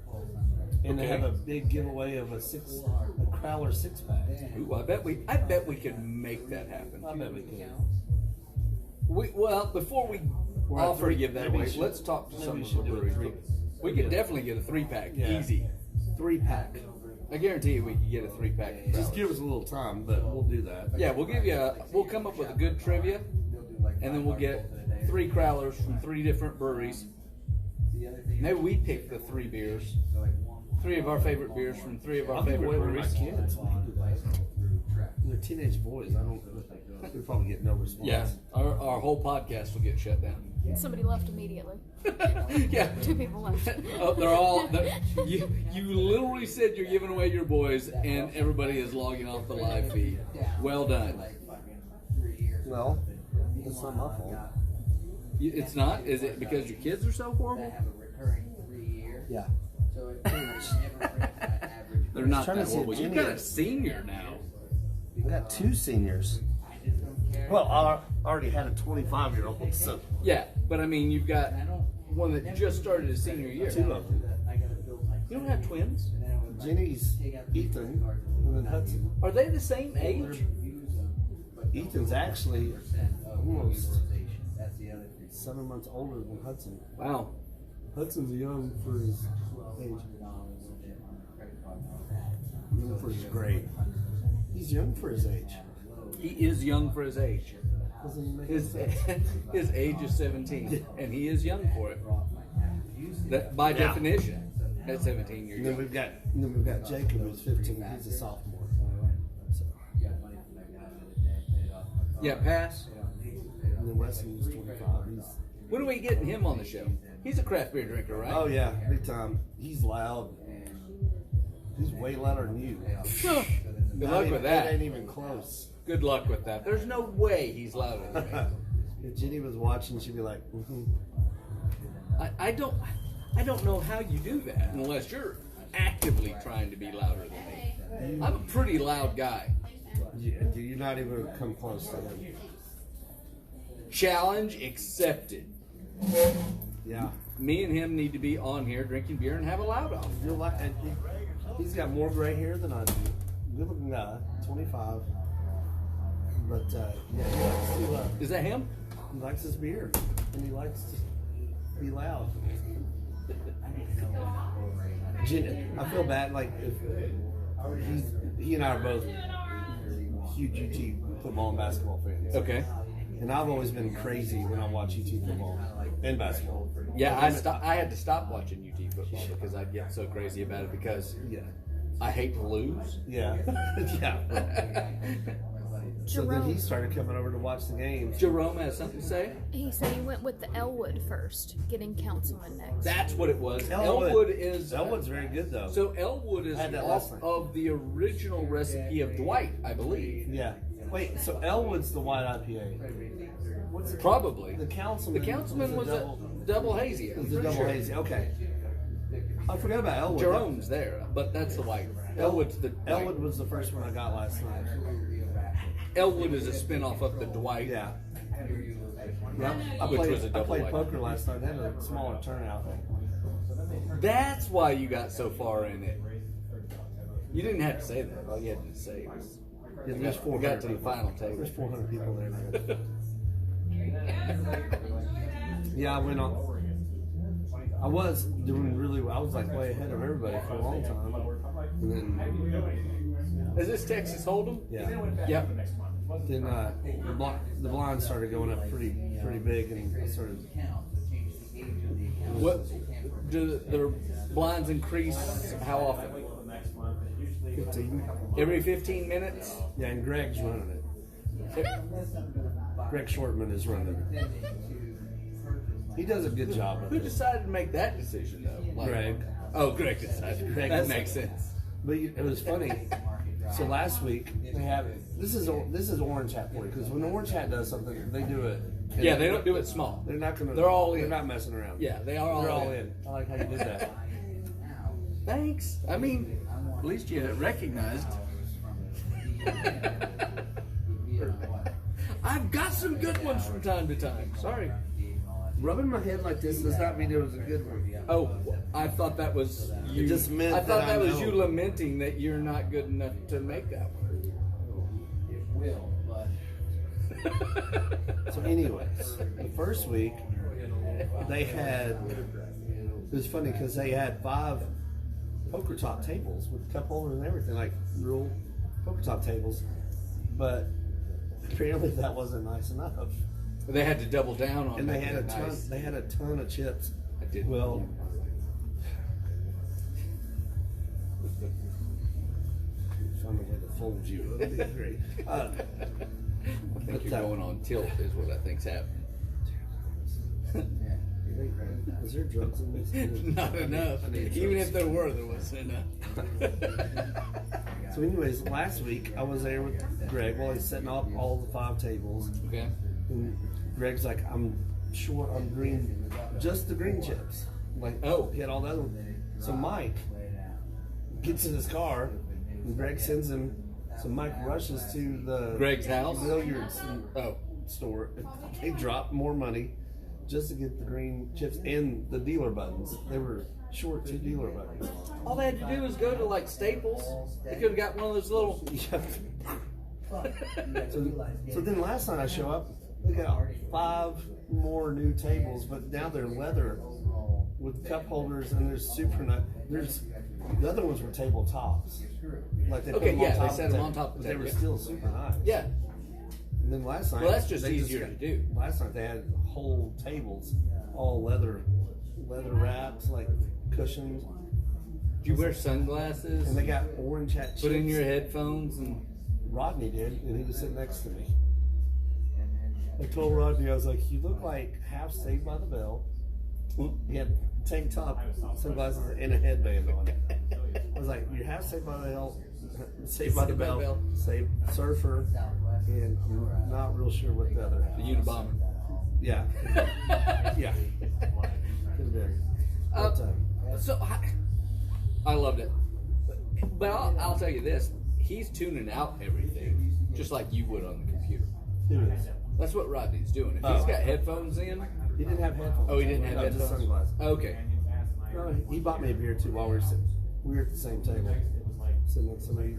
S2: and they have a big giveaway of a crowler 6-pack.
S1: Ooh, I bet we could make that happen.
S2: I bet we can.
S1: Before we
S2: We're at
S1: offer to
S2: three.
S1: give that
S2: Maybe
S1: away,
S2: we should-
S1: let's talk to
S2: maybe
S1: some
S2: we
S1: of
S2: should
S1: the
S2: do a
S1: breweries.
S2: three.
S1: We could definitely get a 3-pack,
S2: Yeah.
S1: easy.
S2: 3-pack.
S1: I guarantee you we could get a 3-pack.
S2: Just give us a little time, but we'll do that.
S1: Yeah, we'll come up with a good trivia, and then we'll get 3 crowlers from 3 different breweries. Maybe we pick the 3 beers, 3 of our favorite beers from 3 of our
S2: I'll give
S1: favorite
S2: away one of my
S1: breweries.
S2: kids. We can do that. They're teenage boys. We probably get no response.
S1: Yeah, our whole podcast will get shut down.
S3: Somebody left immediately.
S1: Yeah.
S3: 2 people left.
S1: Oh, you literally said you're giving away your boys, and everybody is logging off the live feed. Well done.
S2: Well, it's not my fault.
S1: It's not? Is it because your kids are so horrible?
S2: Yeah.
S1: They're not
S2: Trying to
S1: that
S2: see
S1: horrible.
S2: if
S1: You've
S2: Jenny
S1: got a
S2: is-
S1: senior now.
S2: I got 2 seniors. Well, I already had a 25-year-old, so
S1: Yeah, but I mean, you've got one that just started his senior year.
S2: 2 of them.
S1: You don't have twins?
S2: Jenny's Ethan, and then Hudson.
S1: Are they the same age?
S2: Ethan's actually almost 7 months older than Hudson.
S1: Wow.
S2: Hudson's young for his age. Young for his grade. He's young for his age.
S1: He is young for his age.
S2: Doesn't make
S1: His,
S2: sense.
S1: his age is 17, and he is young for it. That, by
S2: Yeah.
S1: definition, at 17 you're
S2: And then
S1: young.
S2: we've got Jacob, who's 15. He's a sophomore. So,
S1: Yeah, pass.
S2: and then Wesley was 25.
S1: When are we getting him on the show? He's a craft beer drinker, right?
S2: Oh yeah, big time. He's loud. He's way louder than you.
S1: Good luck with
S2: It
S1: that.
S2: ain't even close.
S1: Good luck with that. There's no way he's louder than me.
S2: If Jenny was watching, she'd be like, mm-hmm.
S1: I don't know how you do that unless you're actively trying to be louder than me. I'm a pretty loud guy.
S2: You're not even come close to him.
S1: Challenge accepted.
S2: Yeah.
S1: Me and him need to be on here drinking beer and have a loud off.
S2: You're like, and he's got more gray hair than I do. Good looking guy, 25. But yeah,
S1: Is that him?
S2: he likes his beer and he likes to be loud. I feel bad. Like if he and I are both huge UT football and basketball fans.
S1: Okay.
S2: And I've always been crazy when I watch UT football and basketball.
S1: Yeah, I had to stop watching UT football because I'd get so crazy about it because
S2: Yeah.
S1: I hate to lose.
S2: Yeah. Yeah. So then he started coming over to watch the games.
S1: Jerome has something to say?
S3: He said he went with the Elwood first, getting Councilman next.
S1: That's what it was.
S2: Elwood.
S1: Elwood's
S2: very good though.
S1: So Elwood is
S2: I had that
S1: off
S2: last night.
S1: of the original recipe of Dwight, I believe.
S2: Yeah. Wait, so Elwood's the white IPA. What's
S1: Probably.
S2: the councilman?
S1: The councilman was a double hazy. I'm
S2: was a
S1: pretty
S2: double
S1: sure.
S2: hazy. Okay. I forgot about Elwood.
S1: Jerome's there, but that's the white. Elwood's the Dwight.
S2: Elwood was the first one I got last night.
S1: Elwood is a spin-off of the Dwight.
S2: Yeah. Yeah. I
S1: Which
S2: played,
S1: was a double
S2: I played
S1: white.
S2: poker last night. They had a smaller turnout.
S1: That's why you got so far in it. You didn't have to say that. All you had to say was
S2: Yeah,
S1: we
S2: there's
S1: got
S2: 400
S1: to the
S2: people.
S1: final table.
S2: There's 400 people there, man. Yeah, I went on. I was doing really well. I was like way ahead of everybody for a long time. And then,
S1: Is this Texas Hold'em?
S2: yeah.
S1: Yep.
S2: Then the blinds started going up pretty big, and I started.
S1: What do the blinds increase? How often?
S2: 15.
S1: Every 15 minutes?
S2: Yeah, and Greg's running it. Greg Shortman is running it. He does a good job
S1: Who
S2: with it.
S1: decided to make that decision, though? Like-
S2: Greg.
S1: Oh, Greg decided.
S2: Greg
S1: That
S2: decided.
S1: makes sense.
S2: But it was funny. So last week they have this is Orange Hat for you, because when Orange Hat does something, they do it.
S1: Yeah, they don't do it small.
S2: They're not gonna.
S1: They're all in.
S2: They're not messing around.
S1: Yeah, they are
S2: They're
S1: all
S2: all
S1: in.
S2: in. I like how you did that.
S1: Thanks. I mean, at least you recognized. I've got some good ones from time to time. Sorry.
S2: Rubbing my head like this does not mean it was a good one.
S1: Oh, I thought that was you.
S2: It just meant
S1: I thought
S2: that I
S1: was
S2: know.
S1: you lamenting that you're not good enough to make that one.
S4: It will, but
S2: So, anyways, the first week they had. It was funny because they had 5 poker top tables with cup holders and everything, like real poker top tables. But apparently that wasn't nice enough.
S1: They had to double down on.
S2: And they
S1: making
S2: had a
S1: it
S2: ton.
S1: nice.
S2: They had a ton of chips.
S1: I did.
S2: Well, find a way to fold you. That'd be great.
S1: I think you're going on tilt, is what I think's happening.
S2: Is there drugs in this?
S1: Not enough.
S2: I need
S1: Even
S2: drugs.
S1: if there were, there wasn't enough.
S2: So, anyways, last week I was there with Greg while he's setting up all the 5 tables.
S1: Okay.
S2: And Greg's like, I'm short on green, just the green chips. Like,
S1: Oh.
S2: he had all the other ones. So Mike gets in his car, and Greg sends him. So Mike rushes to the
S1: Greg's house?
S2: billiards
S1: Oh.
S2: store. They dropped more money just to get the green chips and the dealer buttons. They were short 2 dealer buttons.
S1: All they had to do was go to like Staples. They could have got one of those little.
S2: So then last night I show up, they got 5 more new tables, but now they're leather with cup holders, and there's super nice. There's the other ones were tabletops, like they put
S1: Okay,
S2: them
S1: yeah,
S2: on
S1: they
S2: top
S1: set
S2: of
S1: them
S2: the
S1: on top of the
S2: They were
S1: table,
S2: still super nice.
S1: Yeah.
S2: And then last night,
S1: Well, that's just
S2: they
S1: easier to do.
S2: Last night they had whole tables, all leather wraps, like cushions,
S1: Do you wear sunglasses?
S2: and they got orange hat chips.
S1: Put in your headphones and.
S2: Rodney did, and he was sitting next to me. I told Rodney, I was like, "You look like half Saved by the Bell." He had tank top, sunglasses, and a headband on. I was like, "You're half Saved by the Bell, Saved by the Bell, Saved Surfer, and I'm not real sure what the other."
S1: The Unabomber.
S2: Yeah, yeah, could have been. But,
S1: So I loved it, but I'll tell you this: he's tuning out everything just like you would on the computer.
S2: who is?
S1: That's what Rodney's doing. If
S2: Oh.
S1: he's got headphones in,
S2: He didn't have headphones.
S1: oh, he didn't have
S2: No, just
S1: headphones.
S2: sunglasses.
S1: Okay,
S2: No, he bought me a beer too while we were sitting. We were at the same table, sitting next to me.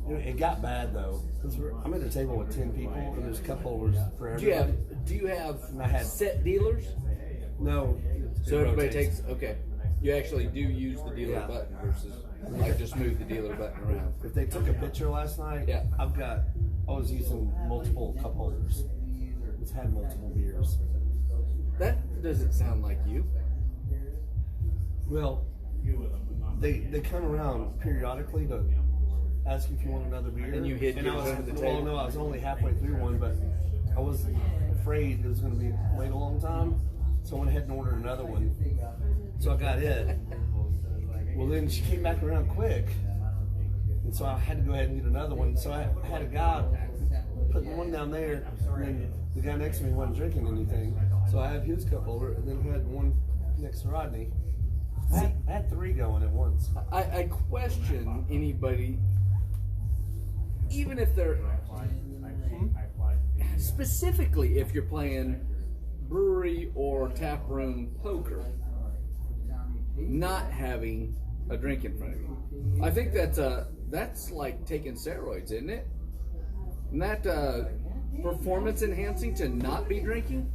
S2: It got bad though, because I'm at a table with 10 people, and there's cup holders for
S1: do you
S2: everybody.
S1: have
S2: I had-
S1: set dealers?
S2: No,
S1: So
S2: it
S1: everybody
S2: rotates.
S1: takes. Okay, you actually do use the dealer
S2: Yeah.
S1: button versus like just move the dealer button around.
S2: If they took a picture last night,
S1: Yeah.
S2: I was using multiple cup holders. It's had multiple beers.
S1: That doesn't sound like you.
S2: Well, they come around periodically to ask if you want another beer.
S1: And you hid
S2: I
S1: yours
S2: was,
S1: under the
S2: well,
S1: table?
S2: no, I was only halfway through one, but I was afraid it was going to be wait a long time, so I went ahead and ordered another one. So I got it. Well, then she came back around quick, and so I had to go ahead and get another one. So I had a guy put one down there, and then the guy next to me wasn't drinking anything, so I had his cup holder, and then I had one next to Rodney. I had 3 going at once.
S1: I question anybody, even if they're specifically if you're playing brewery or tap room poker, not having a drink in front of you. I think that's like taking steroids, isn't it? Isn't that performance enhancing to not be drinking?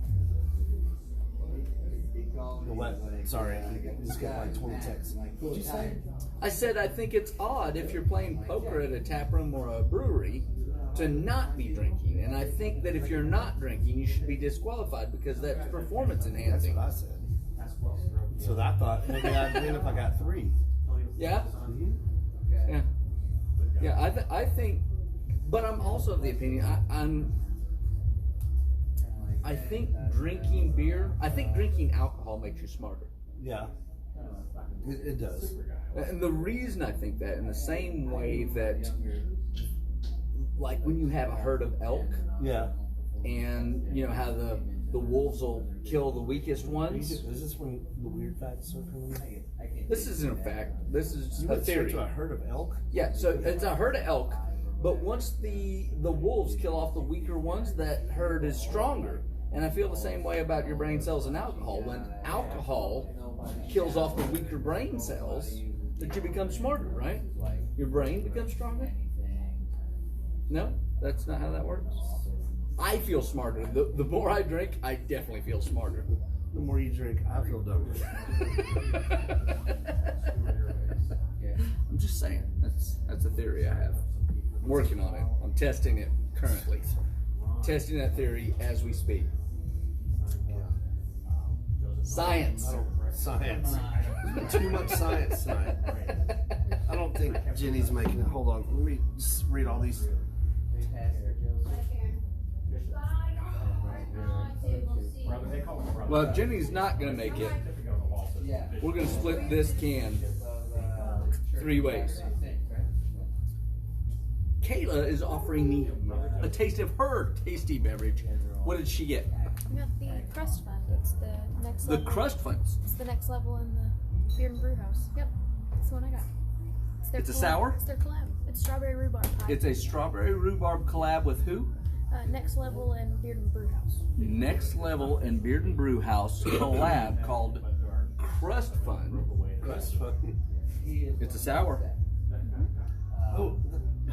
S2: What? Sorry, I just got like 20 texts. What'd you say?
S1: I said I think it's odd if you're playing poker at a tap room or a brewery to not be drinking. And I think that if you're not drinking, you should be disqualified because that's performance
S2: That's
S1: enhancing.
S2: what I said. So I thought maybe I'd win if I got 3.
S1: Yeah? Yeah. Yeah, I think, but I'm also of the opinion, I think drinking beer, I think drinking alcohol makes you smarter.
S2: Yeah, it does.
S1: And the reason I think that, in the same way that, like when you have a herd of elk,
S2: Yeah.
S1: and you know how the wolves will kill the weakest ones.
S2: Is this when the weird facts are coming?
S1: This isn't a fact. This is
S2: You
S1: a
S2: went straight
S1: theory.
S2: to a herd of elk?
S1: Yeah, so it's a herd of elk, but once the wolves kill off the weaker ones, that herd is stronger. And I feel the same way about your brain cells and alcohol. When alcohol kills off the weaker brain cells, that you become smarter, right? Your brain becomes stronger. No, that's not how that works. I feel smarter. The more I drink, I definitely feel smarter.
S2: The more you drink, I feel dumber.
S1: I'm just saying. That's a theory I have. I'm working on it. I'm testing it currently. Testing that theory as we speak. Science.
S2: Science. Too much science tonight. I don't think Jenny's making it. Hold on. Let me just read all these.
S1: Well, if Jenny's not going to make it, we're going to split this can 3 ways. Kayla is offering me a taste of her tasty beverage. What did she get?
S3: I got the Crust Fund. It's the next
S1: The
S3: level.
S1: Crust Funds.
S3: It's the next level in the Beard and Brew House. Yep. That's the one I got. Their
S1: It's a
S3: collab.
S1: sour?
S3: It's their collab. It's strawberry rhubarb pie.
S1: It's a strawberry rhubarb collab with who?
S3: Next level in Beard and Brew House.
S1: Next Level and Beard and Brew House collab called Crust Fun.
S2: That's fucking.
S1: It's a sour.
S2: Oh,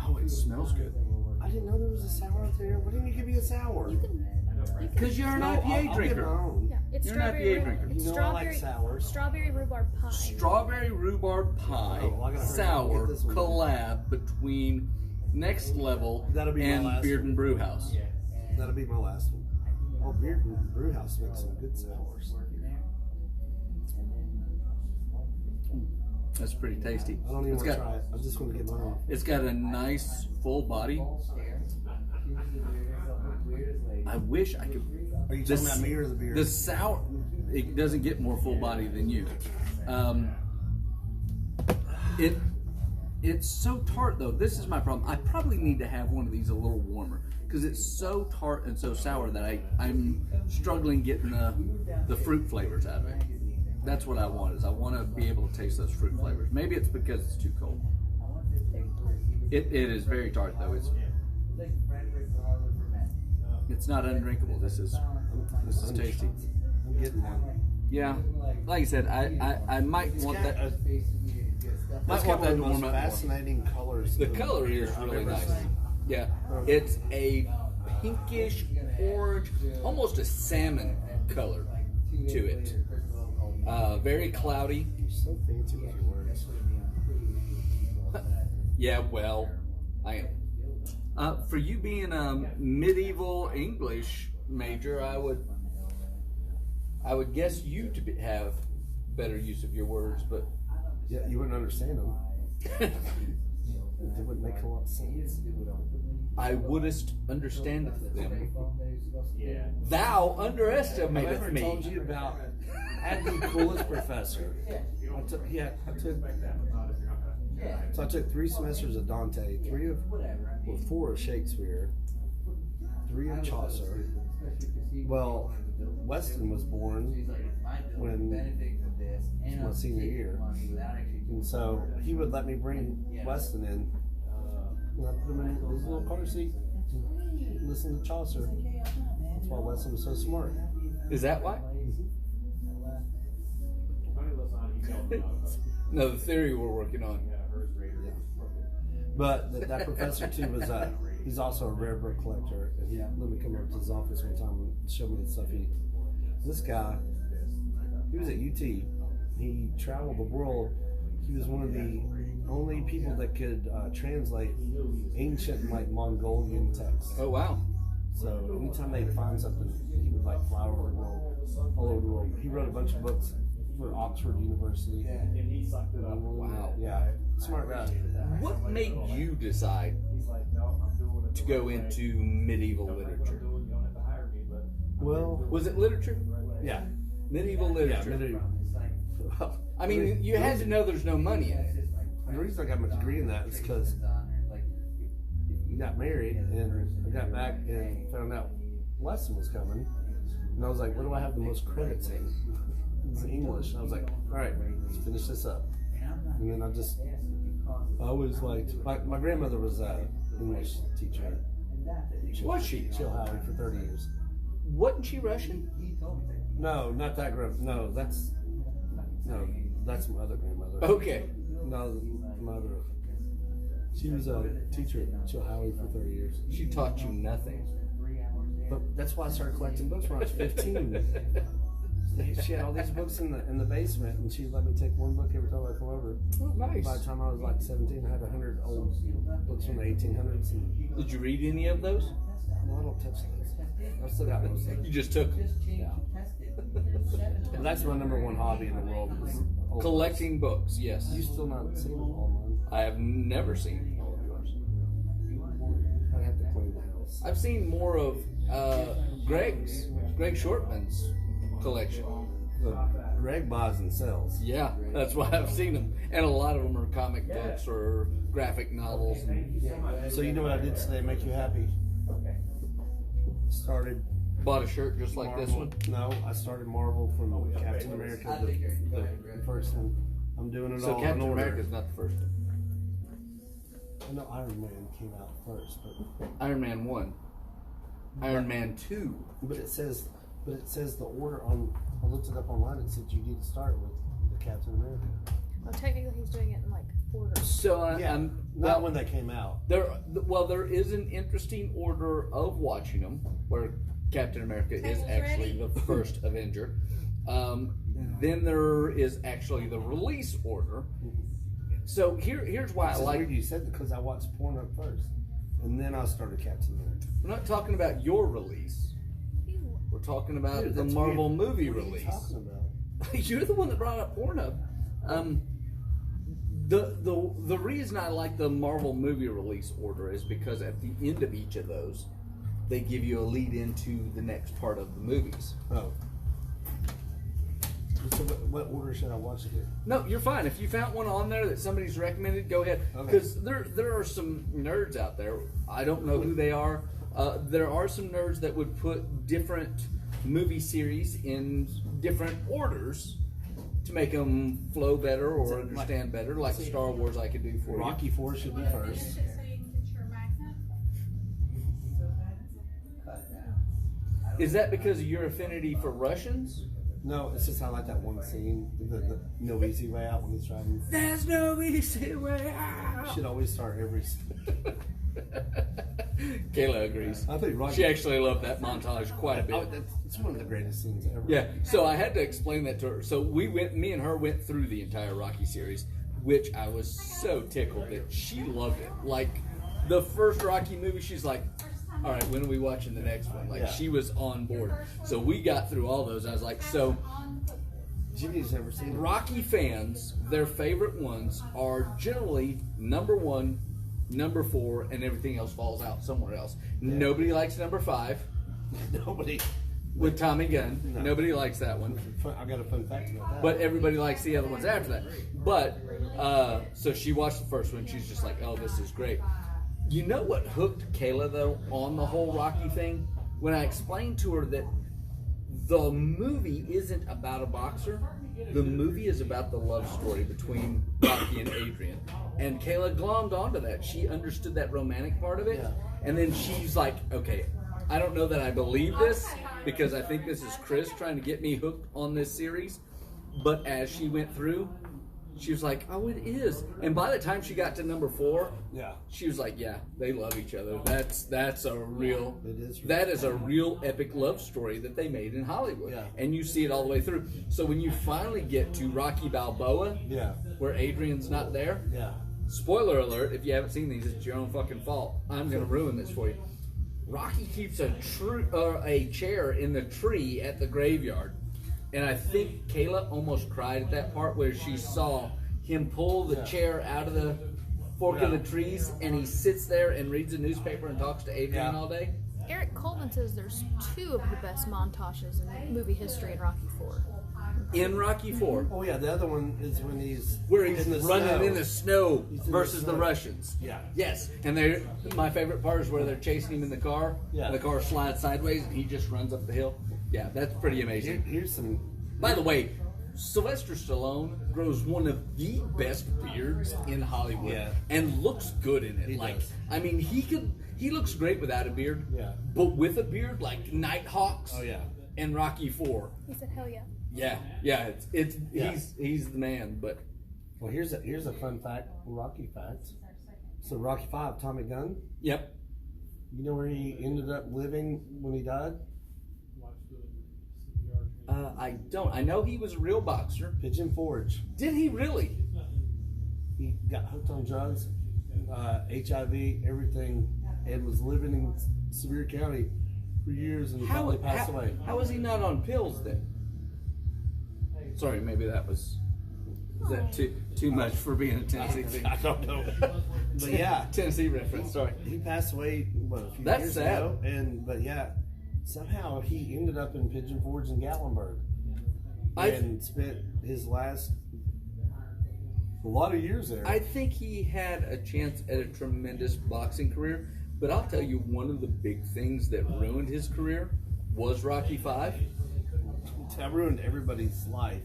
S1: Oh, it smells good.
S2: I didn't know there was a sour out there. Why didn't you give me a sour?
S3: You can.
S1: Because you're an
S2: No,
S1: IPA
S2: I'll get my
S1: drinker.
S2: own.
S3: Yeah, it's
S1: You're an
S3: strawberry.
S1: IPA drinker.
S3: It's
S2: You know I like
S3: strawberry.
S2: sours.
S3: Strawberry rhubarb pie.
S1: Strawberry rhubarb pie
S2: Oh, well, I gotta hurry up and
S1: sour
S2: get this one.
S1: collab between Next Level
S2: That'll be my
S1: and
S2: last
S1: Beard
S2: one.
S1: and Brew House.
S2: That'll be my last one. Oh, Beard and Brew House makes some good sours.
S1: That's pretty tasty.
S2: I don't even
S1: It's
S2: want to
S1: got
S2: try it. I just want to get mine.
S1: it's got a nice full body. I wish I could.
S2: Are you
S1: This-
S2: talking about me or the beer?
S1: The sour, it doesn't get more full body than you. It's so tart though. This is my problem. I probably need to have one of these a little warmer because it's so tart and so sour that I'm struggling getting the fruit flavors out of it. That's what I want. Is I want to be able to taste those fruit flavors. Maybe it's because it's too cold. It is very tart though. It's not undrinkable. This is tasty.
S2: I'm getting one.
S1: Yeah, like I said, I might want that.
S2: That's
S1: Might
S2: got
S1: want
S2: one
S1: that
S2: of
S1: to
S2: the
S1: warm
S2: most
S1: up more.
S2: fascinating colors.
S1: The
S2: of
S1: color
S2: beer
S1: is
S2: I've
S1: really
S2: ever
S1: nice.
S2: seen.
S1: Yeah, it's a pinkish orange, almost a salmon color to it. Very cloudy.
S2: You're so fancy with your words.
S1: Yeah, well, I am. For you being a medieval English major, I would guess you to have better use of your words, but
S2: Yeah, you wouldn't understand them. It wouldn't make a lot of sense.
S1: I wouldst understand them. Thou
S2: Have I
S1: underestimateth
S2: ever told
S1: me.
S2: you about? I had the coolest professor. I took 3 semesters of Dante, 4 of Shakespeare, 3 of Chaucer. Well, Weston was born when my senior year, and so he would let me bring Weston in. And I put him in his little car seat, and listen to Chaucer. That's why Weston was so smart.
S1: Is that why? No, the theory we're working on.
S2: But that professor too was he's also a rare book collector, and he let me come over to his office one time and show me the stuff this guy, he was at UT. He traveled the world. He was one of the only people that could translate ancient like Mongolian texts.
S1: Oh wow.
S2: So anytime they'd find something, he would like fly over the world, all over the world. He wrote a bunch of books for Oxford University.
S1: Wow.
S2: Yeah, smart guy.
S1: What made you decide to go into medieval literature?
S2: Well,
S1: Was it literature?
S2: yeah.
S1: Medieval literature.
S2: Well,
S1: I mean, you had to know there's no money in it.
S2: the reason I got my degree in that is because we got married, and I got back and found out Weston was coming, and I was like, "What do I have the most credits in?" It's English. And I was like, "All right, let's finish this up." And then I always liked my grandmother was an English teacher.
S1: Was she?
S2: Chill Howie for 30 years.
S1: Wasn't she Russian?
S2: No, not that grandmother. No, that's my other grandmother.
S1: Okay.
S2: No, my other. She was a teacher at Chilhowie for 30 years.
S1: She taught you nothing.
S2: But that's why I started collecting books when I was 15. She had all these books in the basement, and she'd let me take one book every time I come over.
S1: Oh, nice.
S2: By the time I was like 17, I had 100 old books from the 1800s. And
S1: Did you read any of those?
S2: I don't touch those. I've still got most of them.
S1: You just took them.
S2: Yeah. But that's my number one hobby in the world. Is old
S1: Collecting books, yes.
S2: books. You still not seen them all, man.
S1: I have never seen all of yours.
S2: I have to clean the house.
S1: I've seen more of Greg Shortman's collection.
S2: Greg buys and sells.
S1: Yeah, that's why I've seen them. And a lot of them are comic books or graphic novels.
S2: So you know what I did today make you happy? Started
S1: Bought a shirt just like this one.
S2: No, I started Marvel from Captain America, the first one. I'm doing it
S1: So
S2: all
S1: Captain
S2: in order.
S1: America's not the first one.
S2: I know Iron Man came out first, but
S1: Iron Man 1. Iron Man 2.
S2: it says the order on. I looked it up online. It said you need to start with the Captain America.
S3: Well, technically, he's doing it in like order.
S1: So
S2: Not when they came out.
S1: there is an interesting order of watching them where Captain America is actually the first Avenger. Then there is actually the release order. So here's why I like.
S2: Weird you said because I watched Pornhub first, and then I started Captain America.
S1: We're not talking about your release. We're talking about
S2: Dude,
S1: the
S2: that's
S1: Marvel
S2: weird.
S1: movie
S2: What are you
S1: release.
S2: talking about?
S1: You're the one that brought up Pornhub. The reason I like the Marvel movie release order is because at the end of each of those, they give you a lead into the next part of the movies.
S2: Oh. So what order should I watch it in?
S1: No, you're fine. If you found one on there that somebody's recommended, go ahead.
S2: Okay.
S1: Because there are some nerds out there. I don't know who they are. There are some nerds that would put different movie series in different orders to make them flow better or understand better, like Star Wars I could do for
S2: Rocky 4 should be first.
S1: you. Is that because of your affinity for Russians?
S2: No, it's just I like that one scene, the No Easy Way Out when he's driving.
S1: There's no easy way out.
S2: Should always start every.
S1: Kayla agrees.
S2: I think Rocky.
S1: She actually loved that montage quite a bit.
S2: It's one of the greatest scenes ever.
S1: Yeah, so I had to explain that to her. So me and her went through the entire Rocky series, which I was so tickled that she loved it. Like, the first Rocky movie, she's like, all right, when are we watching the next one? Like,
S2: Yeah.
S1: she was on board. So we got through all those. I was like, so
S2: Jimmy's never seen it.
S1: Rocky fans, their favorite ones are generally number 1, number 4, and everything else falls out somewhere else. Nobody likes number 5
S2: Nobody.
S1: with Tommy Gunn.
S2: No.
S1: Nobody likes that one.
S2: I got a fun fact about that.
S1: But everybody likes the other ones after that. But, so she watched the first one. She's just like, oh, this is great. You know what hooked Kayla, though, on the whole Rocky thing? When I explained to her that the movie isn't about a boxer. The movie is about the love story between Rocky and Adrian. And Kayla glommed onto that. She understood that romantic part of it.
S2: Yeah.
S1: And then she's like, okay, I don't know that I believe this because I think this is Chris trying to get me hooked on this series. But as she went through, she was like, oh, it is. And by the time she got to number 4,
S2: Yeah.
S1: she was like, yeah, they love each other. That's a real,
S2: It is real.
S1: that is a real epic love story that they made in Hollywood.
S2: Yeah.
S1: And you see it all the way through. So when you finally get to Rocky Balboa,
S2: Yeah.
S1: where Adrian's not there,
S2: Yeah.
S1: spoiler alert, if you haven't seen these, it's your own fucking fault. I'm going to ruin this for you. Rocky keeps a chair in the tree at the graveyard. And I think Kayla almost cried at that part where she saw him pull the chair out of the fork of the trees and he sits there and reads a newspaper and talks to Adrian all day.
S3: Eric Colvin says there's 2 of the best montages in movie history in Rocky 4.
S1: In Rocky 4,
S2: Oh yeah, the other one is when he's
S1: where he's
S2: in the
S1: running
S2: snow.
S1: in the snow
S2: He's in the
S1: versus the
S2: snow.
S1: Russians.
S2: Yeah.
S1: Yes, and my favorite part is where they're chasing him in the car.
S2: Yeah.
S1: And the car slides sideways and he just runs up the hill. Yeah, that's pretty amazing.
S2: Here's some.
S1: By the way, Sylvester Stallone grows one of the best beards in Hollywood,
S2: Yeah.
S1: and looks good in it.
S2: He
S1: like,
S2: does.
S1: I mean, he looks great without a beard.
S2: Yeah.
S1: But with a beard, like Nighthawks.
S2: Oh, yeah.
S1: And Rocky 4.
S3: He said, hell yeah.
S1: Yeah. It's
S2: Yeah.
S1: he's the man. But
S2: Well, here's a fun fact. Rocky facts. So Rocky V, Tommy Gunn.
S1: Yep.
S2: You know where he ended up living when he died?
S1: I don't. I know he was a real boxer.
S2: Pigeon Forge.
S1: Did he really?
S2: He got hooked on drugs, HIV, everything, and was living in Sevier County for years and finally passed away.
S1: How was he not on pills then? Sorry, maybe that was. Is that too much for being a Tennessee thing?
S2: I don't know. But yeah,
S1: Tennessee reference. Sorry.
S2: he passed away a few
S1: That's
S2: years
S1: sad.
S2: ago, but yeah, somehow he ended up in Pigeon Forge in Gatlinburg and spent his last a lot of years there.
S1: I think he had a chance at a tremendous boxing career, but I'll tell you, one of the big things that ruined his career was Rocky V.
S2: That ruined everybody's life.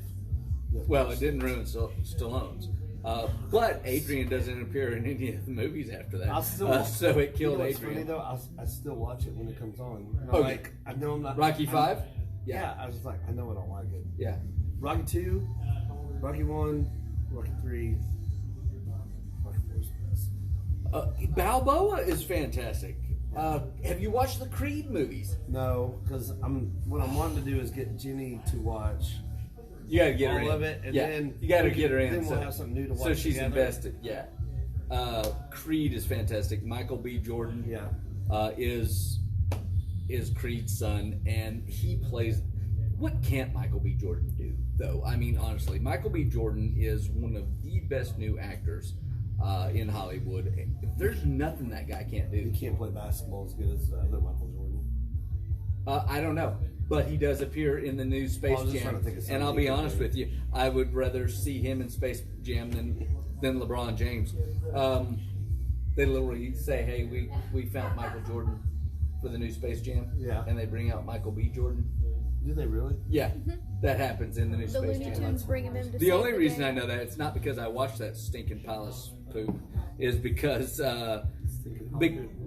S1: Well, it didn't ruin Stallone's. But Adrian doesn't appear in any of the movies after that.
S2: I'll still
S1: so it killed
S2: what's
S1: Adrian.
S2: funny though, I still watch it when it comes on. And I'm
S1: Oh,
S2: like, I know I'm not
S1: Rocky V?
S2: Yeah, I was like, I know I don't like it.
S1: Yeah.
S2: Rocky 2, Rocky 1, Rocky 3, Rocky 4 is the best.
S1: Balboa is fantastic. Have you watched the Creed movies?
S2: No, because what I'm wanting to do is get Jenny to watch
S1: You gotta get her
S2: all
S1: in.
S2: of it, and
S1: yeah,
S2: then
S1: you gotta
S2: we
S1: get her
S2: can-
S1: in.
S2: Then we'll have something new to watch.
S1: So she's
S2: together.
S1: invested. Yeah. Creed is fantastic. Michael B. Jordan.
S2: Yeah.
S1: Is Creed's son, and he plays. What can't Michael B. Jordan do, though? I mean, honestly, Michael B. Jordan is one of the best new actors in Hollywood. There's nothing that guy can't
S2: He
S1: do.
S2: can't play basketball as good as the other Michael Jordan.
S1: I don't know, but he does appear in the new Space
S2: I was just
S1: Jam.
S2: trying to think of
S1: And I'll
S2: something
S1: be
S2: he could
S1: honest
S2: do.
S1: with you, I would rather see him in Space Jam than LeBron James. They literally say, "Hey, we found Michael Jordan for the new Space Jam,"
S2: Yeah.
S1: and they bring out Michael B. Jordan.
S2: Do they really?
S1: Yeah, that happens in the new
S3: The
S1: Space
S3: Looney
S1: Jam.
S3: Tunes bring him in to
S1: The
S3: save
S1: only
S3: the
S1: reason
S3: day.
S1: I know that it's not because I watched that stinking palace poop, is because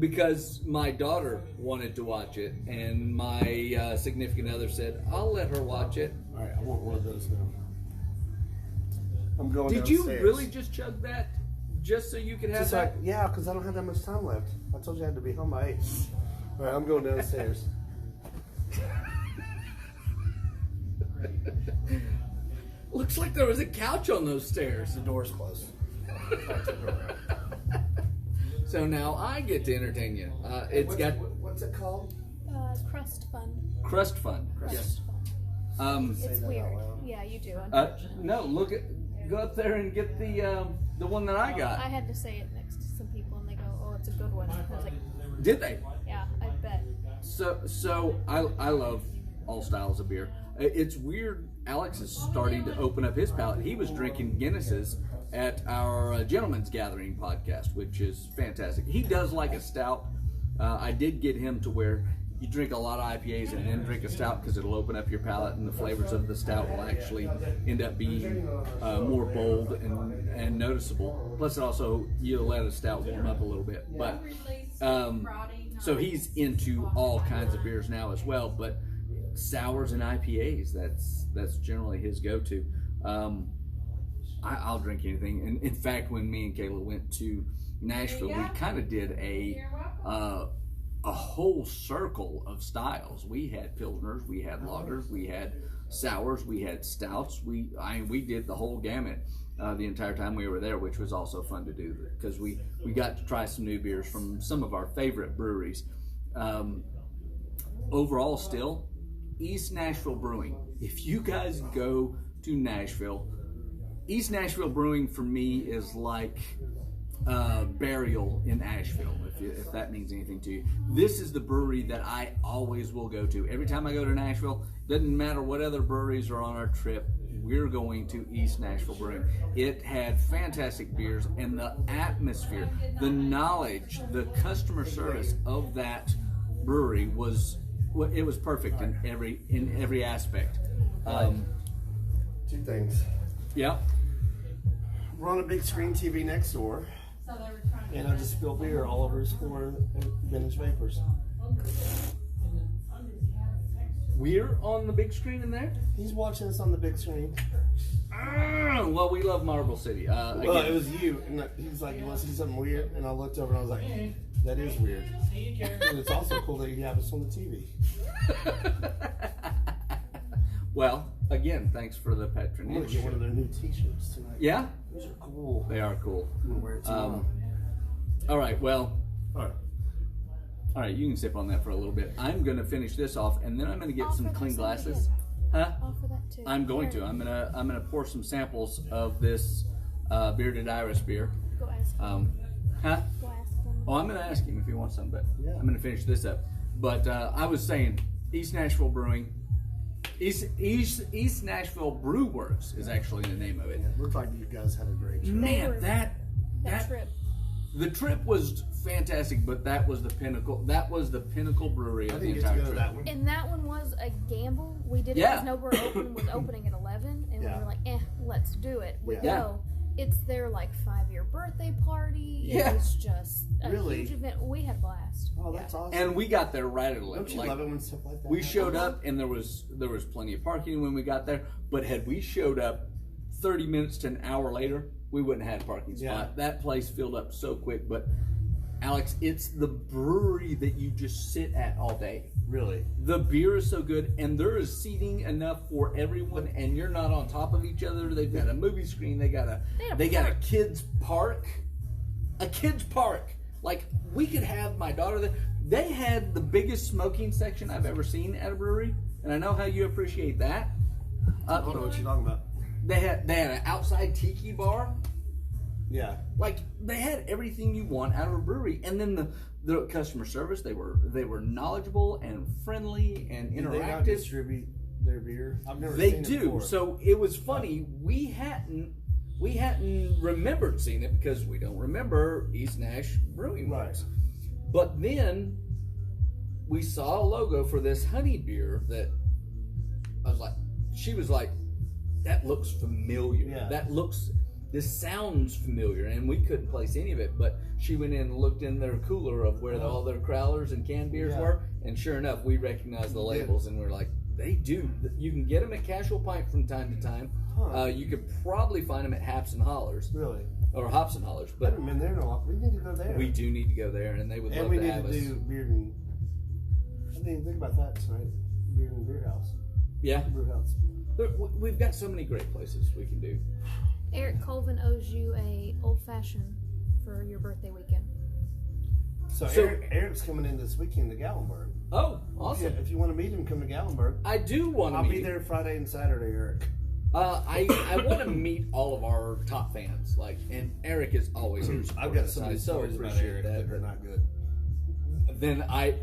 S1: because my daughter wanted to watch it, and my significant other said, "I'll let her watch it."
S2: All right, I want one of those now. I'm going
S1: Did you
S2: downstairs.
S1: really just chug that just so you could have
S2: Just
S1: that?
S2: like, yeah, because I don't have that much time left. I told you I had to be home by 8. All right, I'm going downstairs.
S1: Looks like there was a couch on those stairs.
S2: The door's closed.
S1: So now I get to entertain you. It's got
S2: What's it called?
S3: Crust Fund.
S1: Crust Fund.
S3: Crust Fund.
S1: Um,
S3: It's
S2: that
S3: weird.
S2: out loud.
S3: Yeah, you do. Unfortunately.
S1: no, go up there and get the one that I got.
S3: I had to say it next to some people, and they go, "Oh, it's a good one." I was like,
S1: Did they?
S3: "Yeah, I bet."
S1: So I love all styles of beer. It's weird. Alex is starting to open up his palate. He was drinking Guinnesses at our Gentleman's Gathering podcast, which is fantastic. He does like a stout. I did get him to where you drink a lot of IPAs and then drink a stout because it'll open up your palate, and the flavors of the stout will actually end up being more bold and noticeable. Plus, it also, you'll let a stout warm up a little bit. But so he's into all kinds of beers now as well. But sours and IPAs, that's generally his go-to. I'll drink anything. And in fact, when me and Kayla went to Nashville, we kind of did a whole circle of styles. We had pilsners, we had lagers, we had sours, we had stouts. We did the whole gamut the entire time we were there, which was also fun to do because we got to try some new beers from some of our favorite breweries. Overall, still, East Nashville Brewing. If you guys go to Nashville, East Nashville Brewing for me is like Burial in Asheville, if that means anything to you. This is the brewery that I always will go to. Every time I go to Nashville, doesn't matter what other breweries are on our trip, we're going to East Nashville Brewing. It had fantastic beers, and the atmosphere, the knowledge, the customer service of that brewery was perfect in every aspect.
S2: Two things.
S1: Yeah.
S2: We're on a big screen TV next door, and I just spilled beer all over his floor and Vintage Vapors.
S1: we're on the big screen in there.
S2: He's watching us on the big screen.
S1: Well, we love Marble City.
S2: Well,
S1: Again,
S2: it was you, and he's like, "You want to see something weird?" And I looked over and I was like, "That is weird." And it's also cool that you have us on the TV.
S1: well, again, thanks for the
S2: I'm gonna
S1: patronage.
S2: get one of their new T-shirts tonight.
S1: Yeah,
S2: Those are cool.
S1: they are cool.
S2: I'm gonna wear it tomorrow.
S1: All right, well,
S2: All right.
S1: you can sip on that for a little bit. I'm gonna finish this off, and then I'm gonna get some
S3: Offer
S1: clean
S3: that
S1: glasses.
S3: somebody
S1: Huh?
S3: Offer that too.
S1: I'm going to. I'm gonna pour some samples of this Bearded Iris beer.
S3: Go ask him.
S1: Huh?
S3: Go ask him.
S1: Oh, I'm gonna ask him if he wants some, but
S2: Yeah.
S1: I'm gonna finish this up. But I was saying, East Nashville Brewing, East Nashville Brew Works is actually the name of it.
S2: Looks like you guys had a great trip.
S1: Man,
S3: That
S1: that
S3: trip.
S1: the trip was fantastic, but that was the pinnacle. That was the pinnacle brewery
S2: I
S1: of the
S2: didn't get to
S1: entire
S2: go to
S1: trip.
S2: that one.
S3: And that one was a gamble. We did it
S1: Yeah.
S3: because Nowhere Open was opening at 11, and
S2: Yeah.
S3: we were like, let's do it. We
S2: Yeah.
S3: go. It's their like 5-year birthday party.
S1: Yeah.
S3: It was just a
S2: Really?
S3: huge event. We had a blast.
S2: Oh, that's awesome.
S1: And we got there right at 11.
S2: Don't you
S1: Like,
S2: love it when stuff like that
S1: we
S2: happens?
S1: showed up, and there was plenty of parking when we got there. But had we showed up 30 minutes to an hour later, we wouldn't have had a parking spot.
S2: Yeah.
S1: That place filled up so quick. But Alex, it's the brewery that you just sit at all day.
S2: Really?
S1: The beer is so good, and there is seating enough for everyone, and you're not on top of each other. They've got a movie screen. They got a kids park, Like we could have my daughter there. They had the biggest smoking section I've ever seen at a brewery, and I know how you appreciate that.
S2: I don't know what you're talking about.
S1: They had an outside tiki bar.
S2: Yeah.
S1: Like they had everything you want out of a brewery, and then the customer service, they were knowledgeable and friendly and
S2: Do they not
S1: interactive.
S2: distribute their beer? I've never
S1: They
S2: seen it
S1: do.
S2: before.
S1: So it was funny. We hadn't remembered seeing it because we don't remember East Nash Brewing Works. But then we saw a logo for this honey beer that I was like, she was like, that looks familiar.
S2: Yeah.
S1: This sounds familiar, and we couldn't place any of it. But she went in and looked in their cooler of where all their crowlers and canned beers
S2: Yeah.
S1: were, and sure enough, we recognized the labels, and we're like, they do. You can get them at Casual Pint from time to time.
S2: Huh.
S1: You could probably find them at Haps and Hollers
S2: Really?
S1: or Hops and Hollers,
S2: I
S1: but
S2: haven't been there in a while. We need to go there.
S1: we do need to go there, and they would
S2: And
S1: love
S2: we
S1: to
S2: need
S1: have
S2: to
S1: us.
S2: do beer and. I didn't even think about that tonight. Beer and beer house.
S1: Yeah,
S2: Brew house.
S1: we've got so many great places we can do.
S3: Eric Colvin owes you a old fashioned for your birthday weekend.
S2: So,
S1: So-
S2: Eric's coming in this weekend to Gallenberg.
S1: Oh, awesome!
S2: Yeah, if you want to meet him, come to Gallenberg.
S1: I do want to
S2: I'll
S1: meet.
S2: be there Friday and Saturday, Eric.
S1: I want to meet all of our top fans, and Eric is always here.
S2: I've
S1: supporting
S2: got
S1: us.
S2: so many
S1: I so
S2: stories about
S1: appreciate
S2: Eric
S1: that.
S2: that are not good.
S1: Then I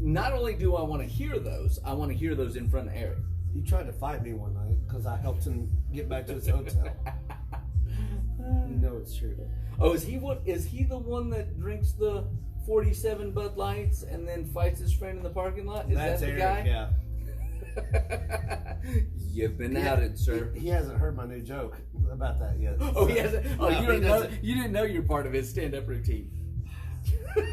S1: not only do I want to hear those, I want to hear those in front of Eric.
S2: He tried to fight me one night because I helped him get back to his hotel. You know it's true.
S1: Oh, is he the one that drinks the 47 Bud Lights and then fights his friend in the parking lot? Is
S2: That's
S1: that the
S2: Eric,
S1: guy?
S2: yeah.
S1: You've been
S2: Yeah.
S1: outed, sir.
S2: He hasn't heard my new joke about that yet.
S1: Oh, he hasn't. Oh,
S2: No,
S1: you
S2: he
S1: don't know.
S2: doesn't.
S1: You didn't know you're part of his stand-up routine.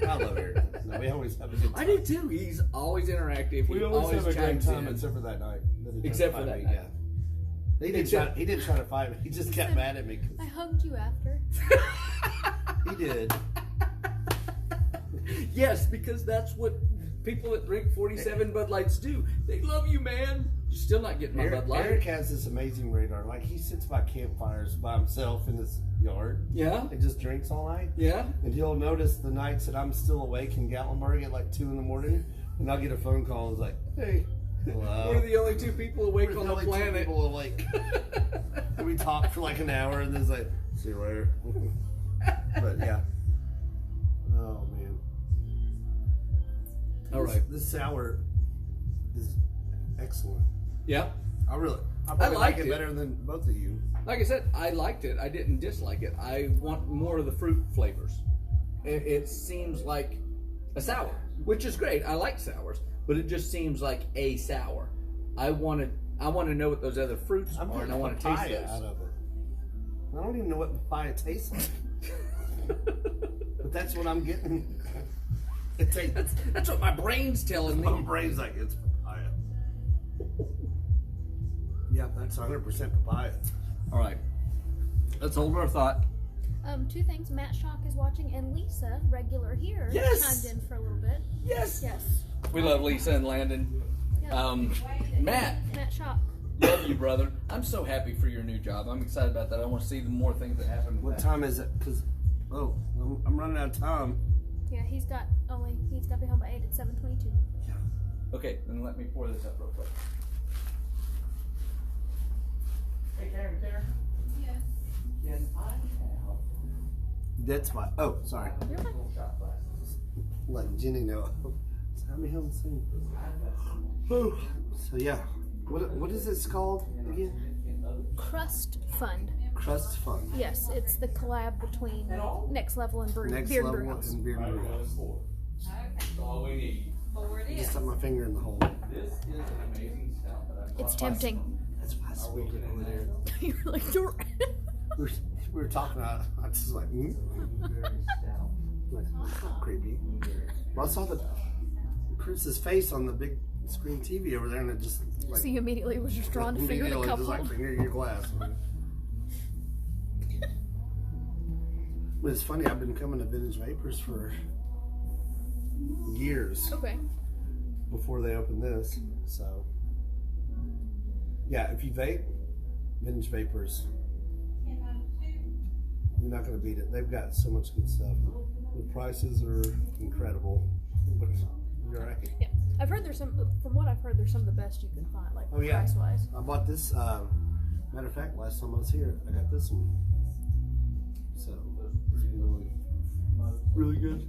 S2: I love Eric. No, we always have a good time.
S1: I do too. He's always interactive.
S2: We
S1: he
S2: always have a great
S1: chimes
S2: time,
S1: in.
S2: except for that night. That he tried
S1: Except
S2: to
S1: for
S2: fight
S1: that
S2: me,
S1: night.
S2: Yeah. He didn't try to fight me. He just kept mad at me.
S3: I hugged you after.
S2: He did.
S1: Yes, because that's what people that drink 47 Bud Lights do. They love you, man. You're still not getting my Bud Light.
S2: Eric has this amazing radar. Like he sits by campfires by himself in his yard
S1: Yeah,
S2: and just drinks all night.
S1: yeah.
S2: And he'll notice the nights that I'm still awake in Gatlinburg at like 2 a.m, and I'll get a phone call and it's like, "Hey, hello."
S1: We're the only two people awake
S2: We're
S1: on the
S2: only two
S1: planet.
S2: people awake. And we talk for like an hour, and then it's like, "See you later." But yeah. Oh man.
S1: All right.
S2: This sour is excellent.
S1: Yeah.
S2: I probably like
S1: liked
S2: it
S1: it.
S2: better than both of you.
S1: Like I said, I liked it. I didn't dislike it. I want more of the fruit flavors. It seems like a sour, which is great. I like sours, but it just seems like a sour. I want to know what those other fruits
S2: I'm
S1: are, and I
S2: getting
S1: want to taste
S2: papaya out
S1: those.
S2: of it. I don't even know what papaya tastes like. But that's what I'm getting. It tastes.
S1: That's what my brain's telling
S2: My
S1: me.
S2: brain's like, it's papaya. Yeah, that's 100% papaya.
S1: All right. Let's hold our thought.
S3: Two things. Matt Shock is watching, and Lisa, regular here,
S1: Yes!
S3: chimed in for a little bit.
S1: Yes.
S3: Yes.
S1: We love Lisa and Landon.
S3: Yeah.
S1: Matt,
S3: Matt Shock.
S1: love you, brother. I'm so happy for your new job. I'm excited about that. I want to see the more things that happen. with
S2: What
S1: that.
S2: time is it? Because, I'm running out of time.
S3: Yeah, he's got to be home by 8 at 7:22.
S1: Okay, then let me pour this up real quick. Hey, Karen.
S3: Yes.
S1: Can I have
S2: That's why. Oh, sorry.
S3: You're fine.
S1: shot glasses?
S2: Let Jenny know. Tell me home soon. So yeah, what is this called again?
S3: Crust Fund.
S2: Crust Fund.
S3: Yes, it's the collab between Next Level and
S2: Next
S3: Beard and
S2: level
S3: Brew House.
S2: and beer and brew house.
S1: That's all we need.
S2: Just stuck my finger in the hole.
S1: This is an amazing stout that I
S3: It's tempting.
S2: That's why I spilled it over there.
S3: You're like,
S2: We were talking about. I was just like, like that's not creepy. Well, I saw Chris's face on the big screen TV over there, and it just like.
S3: so you immediately was just drawn to figure
S2: immediately
S3: the
S2: just
S3: couple.
S2: like finger your glass. But it's funny. I've been coming to Vintage Vapors for years
S3: Okay.
S2: before they opened this. So yeah, if you vape, Vintage Vapors, you're not going to beat it. They've got so much good stuff. The prices are incredible. But you're right.
S3: Yeah. I've heard from what I've heard, there's some of the best you can find, like
S2: Oh, yeah.
S3: price wise.
S2: I bought this. Matter of fact, last time I was here, I got this one. So it's really good.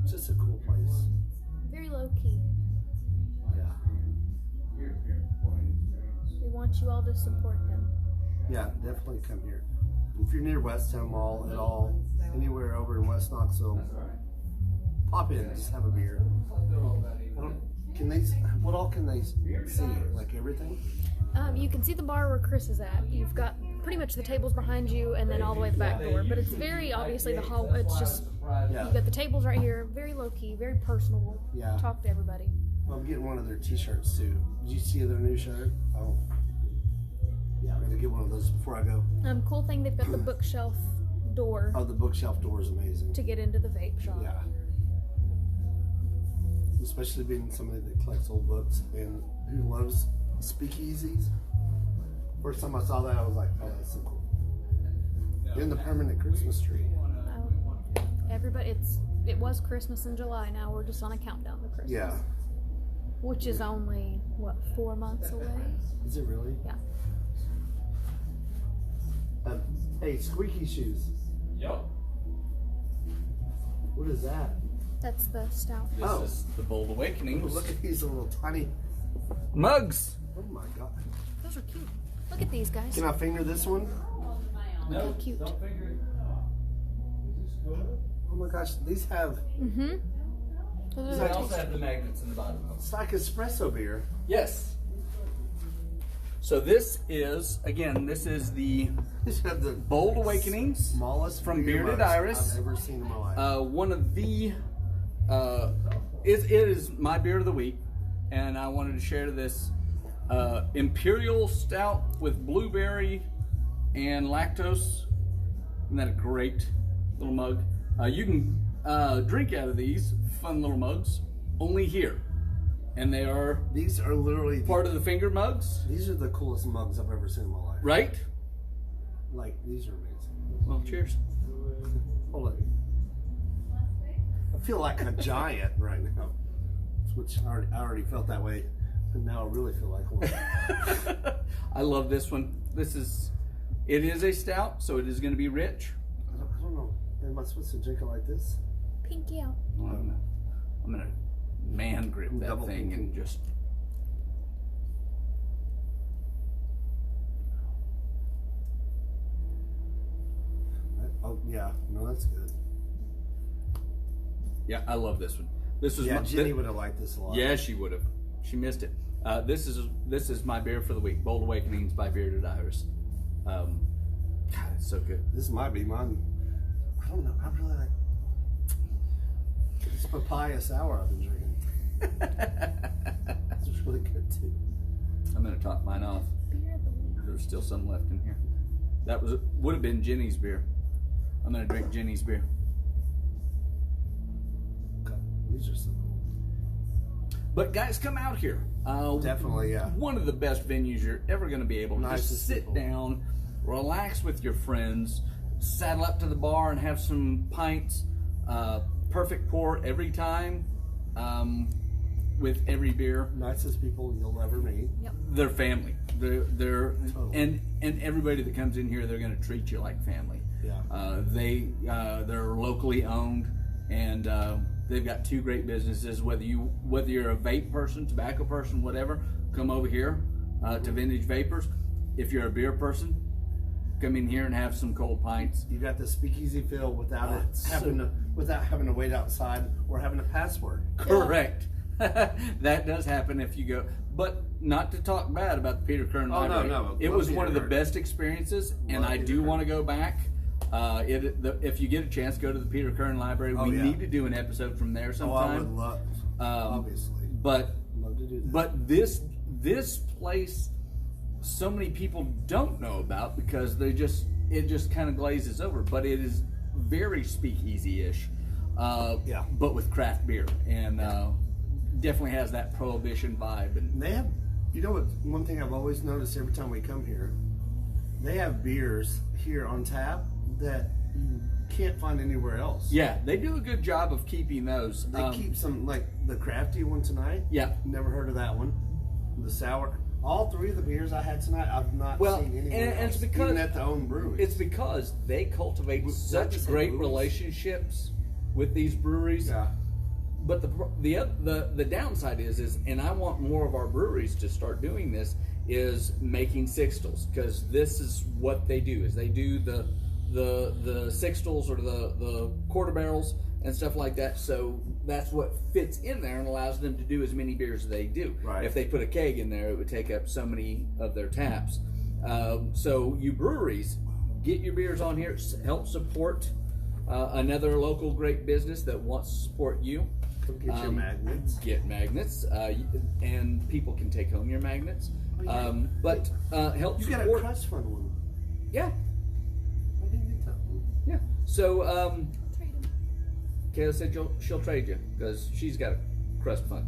S2: Just a cool place.
S3: Very low key.
S2: Yeah.
S3: We want you all to support them.
S2: Yeah, definitely come here. If you're near West Town Mall at all, anywhere over in West Knoxville, pop in, just have a beer. What all can they see? Like everything?
S3: You can see the bar where Chris is at. You've got pretty much the tables behind you, and then all the way the back door. But it's very obviously the hall. It's just
S2: Yeah.
S3: you've got the tables right here. Very low key, very personable.
S2: Yeah.
S3: Talk to everybody.
S2: I'm getting one of their t-shirts too. Did you see their new shirt? Oh. Yeah, I'm gonna get one of those before I go.
S3: Cool thing, they've got the bookshelf door
S2: Oh, the bookshelf door is amazing.
S3: to get into the vape shop.
S2: Yeah. Especially being somebody that collects old books and who loves speakeasies. First time I saw that, I was like, oh, that's so cool. And the permanent Christmas tree.
S3: Everybody, it was Christmas in July. Now we're just on a countdown to Christmas.
S2: Yeah.
S3: Which is only, what, 4 months away?
S2: Is it really?
S3: Yeah.
S2: Hey, squeaky shoes.
S1: Yep.
S2: What is that?
S3: That's the stout.
S1: This
S2: Oh.
S1: is the Bold
S2: Oh,
S1: Awakenings.
S2: look at these little tiny.
S1: Mugs.
S2: Oh my god.
S3: Those are cute. Look at these guys.
S2: Can I finger this one?
S3: They're cute.
S2: Oh my gosh, these have.
S3: Mm-hmm.
S2: Is
S1: They
S2: that-
S1: also have the magnets in the bottom.
S2: It's like espresso beer.
S1: Yes. So this is, again, this is the
S2: These have the
S1: Bold Awakenings
S2: smallest
S1: from
S2: beer
S1: Bearded
S2: mugs
S1: Iris.
S2: I've ever seen in my life.
S1: One of the, it is my beer of the week, and I wanted to share this Imperial Stout with blueberry and lactose. Isn't that a great little mug? You can drink out of these fun little mugs only here, and they are
S2: These are literally
S1: part of the finger mugs,
S2: these are the coolest mugs I've ever seen in my life.
S1: right?
S2: Like these are amazing.
S1: Well, cheers.
S2: Hold on. I feel like a giant right now. Which I already felt that way, but now I really feel like one.
S1: I love this one. It is a stout, so it is going to be rich.
S2: I don't know. Am I supposed to drink it like this?
S3: Pinky out.
S1: I'm gonna man grip that
S2: Double
S1: thing and
S2: pinky.
S1: just.
S2: Oh yeah, no, that's good.
S1: Yeah, I love this one. This was
S2: Yeah,
S1: my,
S2: Jenny would have liked this a lot.
S1: Yeah, she would have. She missed it. This is my beer for the week. Bold Awakenings by Bearded Iris. God, it's so good.
S2: This might be mine. I don't know. I really like this papaya sour I've been drinking. It's really good too.
S1: I'm gonna top mine off.
S3: Beer of the week.
S1: There's still some left in here. That would have been Jenny's beer. I'm gonna drink Jenny's beer.
S2: Okay. These are some.
S1: But guys, come out here.
S2: Definitely, yeah.
S1: One of the best venues you're ever going to be able to just
S2: Nicest
S1: sit
S2: people.
S1: down, relax with your friends, saddle up to the bar and have some pints. Perfect pour every time, with every beer.
S2: Nicest people you'll ever meet.
S3: Yep.
S1: They're family. They're
S2: Totally.
S1: and everybody that comes in here, they're going to treat you like family.
S2: Yeah.
S1: They're locally owned, and they've got two great businesses. Whether you're a vape person, tobacco person, whatever, come over here to Vintage Vapors. If you're a beer person, come in here and have some cold pints.
S2: You got the speakeasy feel without having to wait outside or having a password.
S1: Correct. That does happen if you go. But not to talk bad about the Peter Kern
S2: Oh, no,
S1: Library.
S2: no.
S1: It
S2: Love
S1: was
S2: Peter
S1: one of the
S2: Kern.
S1: best experiences, and
S2: Love
S1: I
S2: Peter
S1: do
S2: Kern.
S1: want to go back. If you get a chance, go to the Peter Kern Library.
S2: Oh,
S1: We
S2: yeah.
S1: need to do an episode from there
S2: Oh, I would
S1: sometime.
S2: love, obviously.
S1: But
S2: Love to do that.
S1: But this place, so many people don't know about because it just kind of glazes over. But it is very speakeasy-ish,
S2: Yeah.
S1: but with craft beer, and definitely has that prohibition vibe. And
S2: They have, you know what? One thing I've always noticed every time we come here, they have beers here on tap that you can't find anywhere else.
S1: yeah, they do a good job of keeping those.
S2: They keep some, like the crafty one tonight.
S1: Yeah.
S2: Never heard of that one. The sour. All three of the beers I had tonight, I've not
S1: Well,
S2: seen anywhere
S1: and it's
S2: else,
S1: because-
S2: even at the own brewery.
S1: It's because they cultivate
S2: Not
S1: such
S2: just
S1: great
S2: breweries.
S1: relationships with these breweries.
S2: Yeah.
S1: But the downside is, and I want more of our breweries to start doing this, is making sixtels, because this is what they do. Is they do the sixtels or the quarter barrels and stuff like that. So that's what fits in there and allows them to do as many beers as they do.
S2: Right.
S1: If they put a keg in there, it would take up so many of their taps. So you breweries, get your beers on here. Help support another local great business that wants to support you.
S2: Come get your magnets.
S1: Get magnets, and people can take home your magnets. But help
S2: You got a
S1: support.
S2: crust fund one.
S1: Yeah,
S2: I didn't get that one.
S1: yeah. So
S3: Trade 'em.
S1: Kayla said she'll trade you because she's got a crust fund.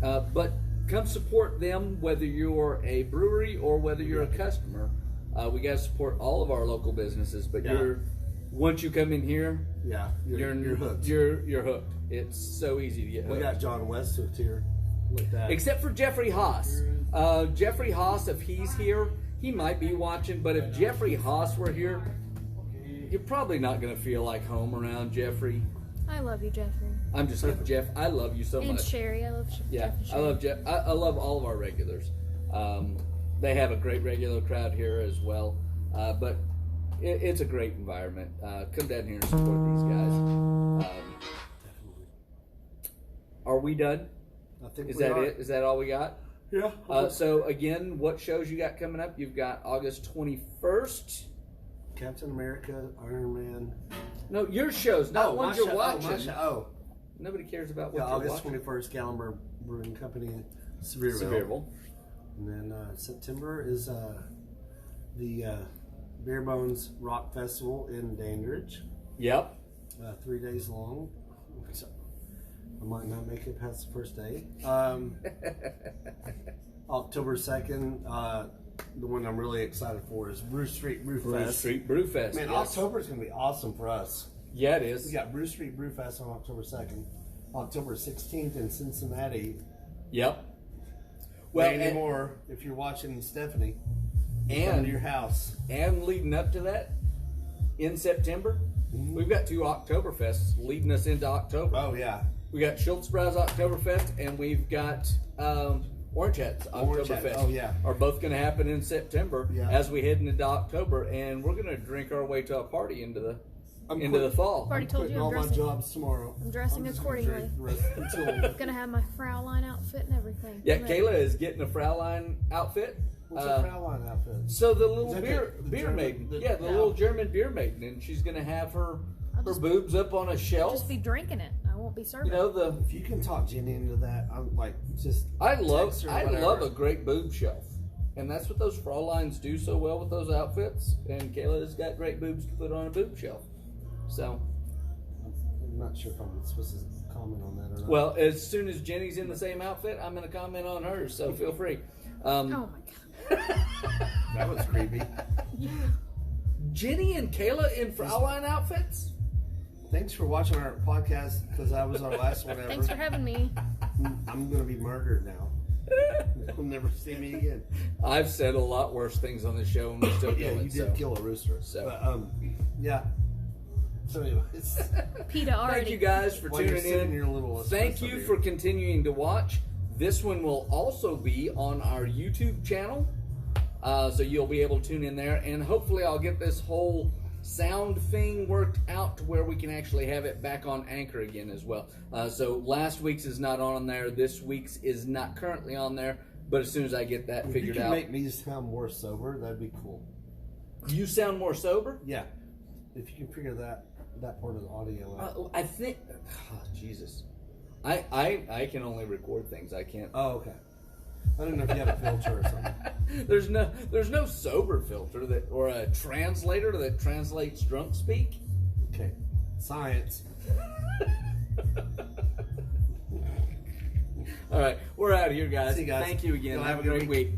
S1: But come support them, whether you're a brewery or whether you're a customer. We got to support all of our local businesses. But
S2: Yeah.
S1: once you come in here,
S2: Yeah, you're hooked.
S1: You're hooked. It's so easy to get hooked.
S2: We got John West hooked here with that.
S1: Except for Jeffrey Haas. Jeffrey Haas, if he's here, he might be watching. But if Jeffrey Haas were here, you're probably not going to feel like home around Jeffrey.
S3: I love you, Jeffrey.
S1: I'm just kidding, Jeff. I love you so
S3: And
S1: much.
S3: Sherry. I love
S1: Yeah,
S3: Jeff and
S1: I
S3: Sherry.
S1: love Jeff. I love all of our regulars. They have a great regular crowd here as well. But it's a great environment. Come down here and support these guys. Are we done?
S2: I think
S1: Is
S2: we
S1: that
S2: are.
S1: it? Is that all we got?
S2: Yeah.
S1: So again, what shows you got coming up? You've got August 21st.
S2: Captain America, Iron Man.
S1: No, your shows, not
S2: my
S1: ones you're
S2: show-
S1: watching.
S2: my show- Oh,
S1: Nobody cares about what
S2: yeah,
S1: you're
S2: August
S1: watching.
S2: 21st, Gallimore Brewing Company in Sevierville.
S1: Sevierville.
S2: And then September is the Bare Bones Rock Festival in Dandridge.
S1: Yep.
S2: 3 days long. So I might not make it past the first day. October 2nd, the one I'm really excited for is Bruce Street Brew
S1: Bruce
S2: Fest.
S1: Street Brew Fest.
S2: Man,
S1: yes.
S2: October is going to be awesome for us.
S1: Yeah, it
S2: We
S1: is.
S2: got Bruce Street Brew Fest on October 2nd. October 16th in Cincinnati.
S1: Yep.
S2: Well,
S1: Well,
S2: anymore, if you're watching Stephanie, come
S1: and
S2: to your house.
S1: and leading up to that, in September,
S2: Mm-hmm.
S1: we've got two Oktoberfests leading us into October.
S2: Oh, yeah.
S1: We got Schultzbrau's Oktoberfest, and we've got Orange Hat's
S2: Orange Hat.
S1: Oktoberfest.
S2: Oh, yeah.
S1: Are both going to happen in September
S2: Yeah.
S1: as we head into October, and we're going to drink our way to a party into the fall.
S3: I've already told
S2: Quitting
S3: you
S2: all
S3: I'm
S2: my
S3: dressing.
S2: jobs tomorrow.
S3: I'm dressing
S2: just gonna
S3: accordingly.
S2: drink the rest until
S3: Gonna have my Fraulein outfit and everything.
S1: Yeah,
S3: I'm ready.
S1: Kayla is getting a Fraulein outfit.
S2: What's a Fraulein outfit?
S1: So the little
S2: Is that
S1: beer
S2: the
S1: beer
S2: German-
S1: maiden,
S2: the-
S1: yeah, the
S2: yeah.
S1: little German beer maiden, and she's gonna have her
S3: I'll just-
S1: boobs up on a shelf.
S3: Just be drinking it. I won't be serving.
S1: You know the
S2: If you can talk Jenny into that, I'm like, just
S1: I
S2: text
S1: love
S2: her or
S1: I
S2: whatever.
S1: love a great boob shelf. And that's what those Fraulines do so well with those outfits. And Kayla's got great boobs to put on a boob shelf. So,
S2: I'm not sure if I'm supposed to comment on that or not.
S1: well, as soon as Jenny's in the same outfit, I'm going to comment on hers. So feel free.
S3: Oh my god.
S2: That was creepy.
S1: Jenny and Kayla in Fraulein outfits?
S2: Thanks for watching our podcast because that was our last one ever.
S3: Thanks for having me.
S2: I'm going to be murdered now. You'll never see me again.
S1: I've said a lot worse things on this show and we're still
S2: Yeah,
S1: going.
S2: you did kill a rooster.
S1: So.
S2: But, yeah. So anyways,
S3: PETA already.
S1: Thank you guys for
S2: while you're
S1: tuning
S2: sitting
S1: in.
S2: in your little
S1: Thank
S2: espresso
S1: you
S2: beer.
S1: for continuing to watch. This one will also be on our YouTube channel. So you'll be able to tune in there. And hopefully I'll get this whole sound thing worked out to where we can actually have it back on Anchor again as well. So last week's is not on there. This week's is not currently on there. But as soon as I get that
S2: If you
S1: figured
S2: can
S1: out.
S2: make me sound more sober, that'd be cool.
S1: You sound more sober?
S2: Yeah. If you can figure that part of the audio out.
S1: I think... Oh, Jesus. I can only record things. I can't...
S2: Oh, okay. I don't know if you had a filter or something.
S1: There's no sober filter that or a translator that translates drunk speak.
S2: Okay. Science.
S1: All right, we're out of here, guys.
S2: See you guys.
S1: Thank you again.
S2: Y'all
S1: Have
S2: have
S1: a
S2: a good
S1: great week.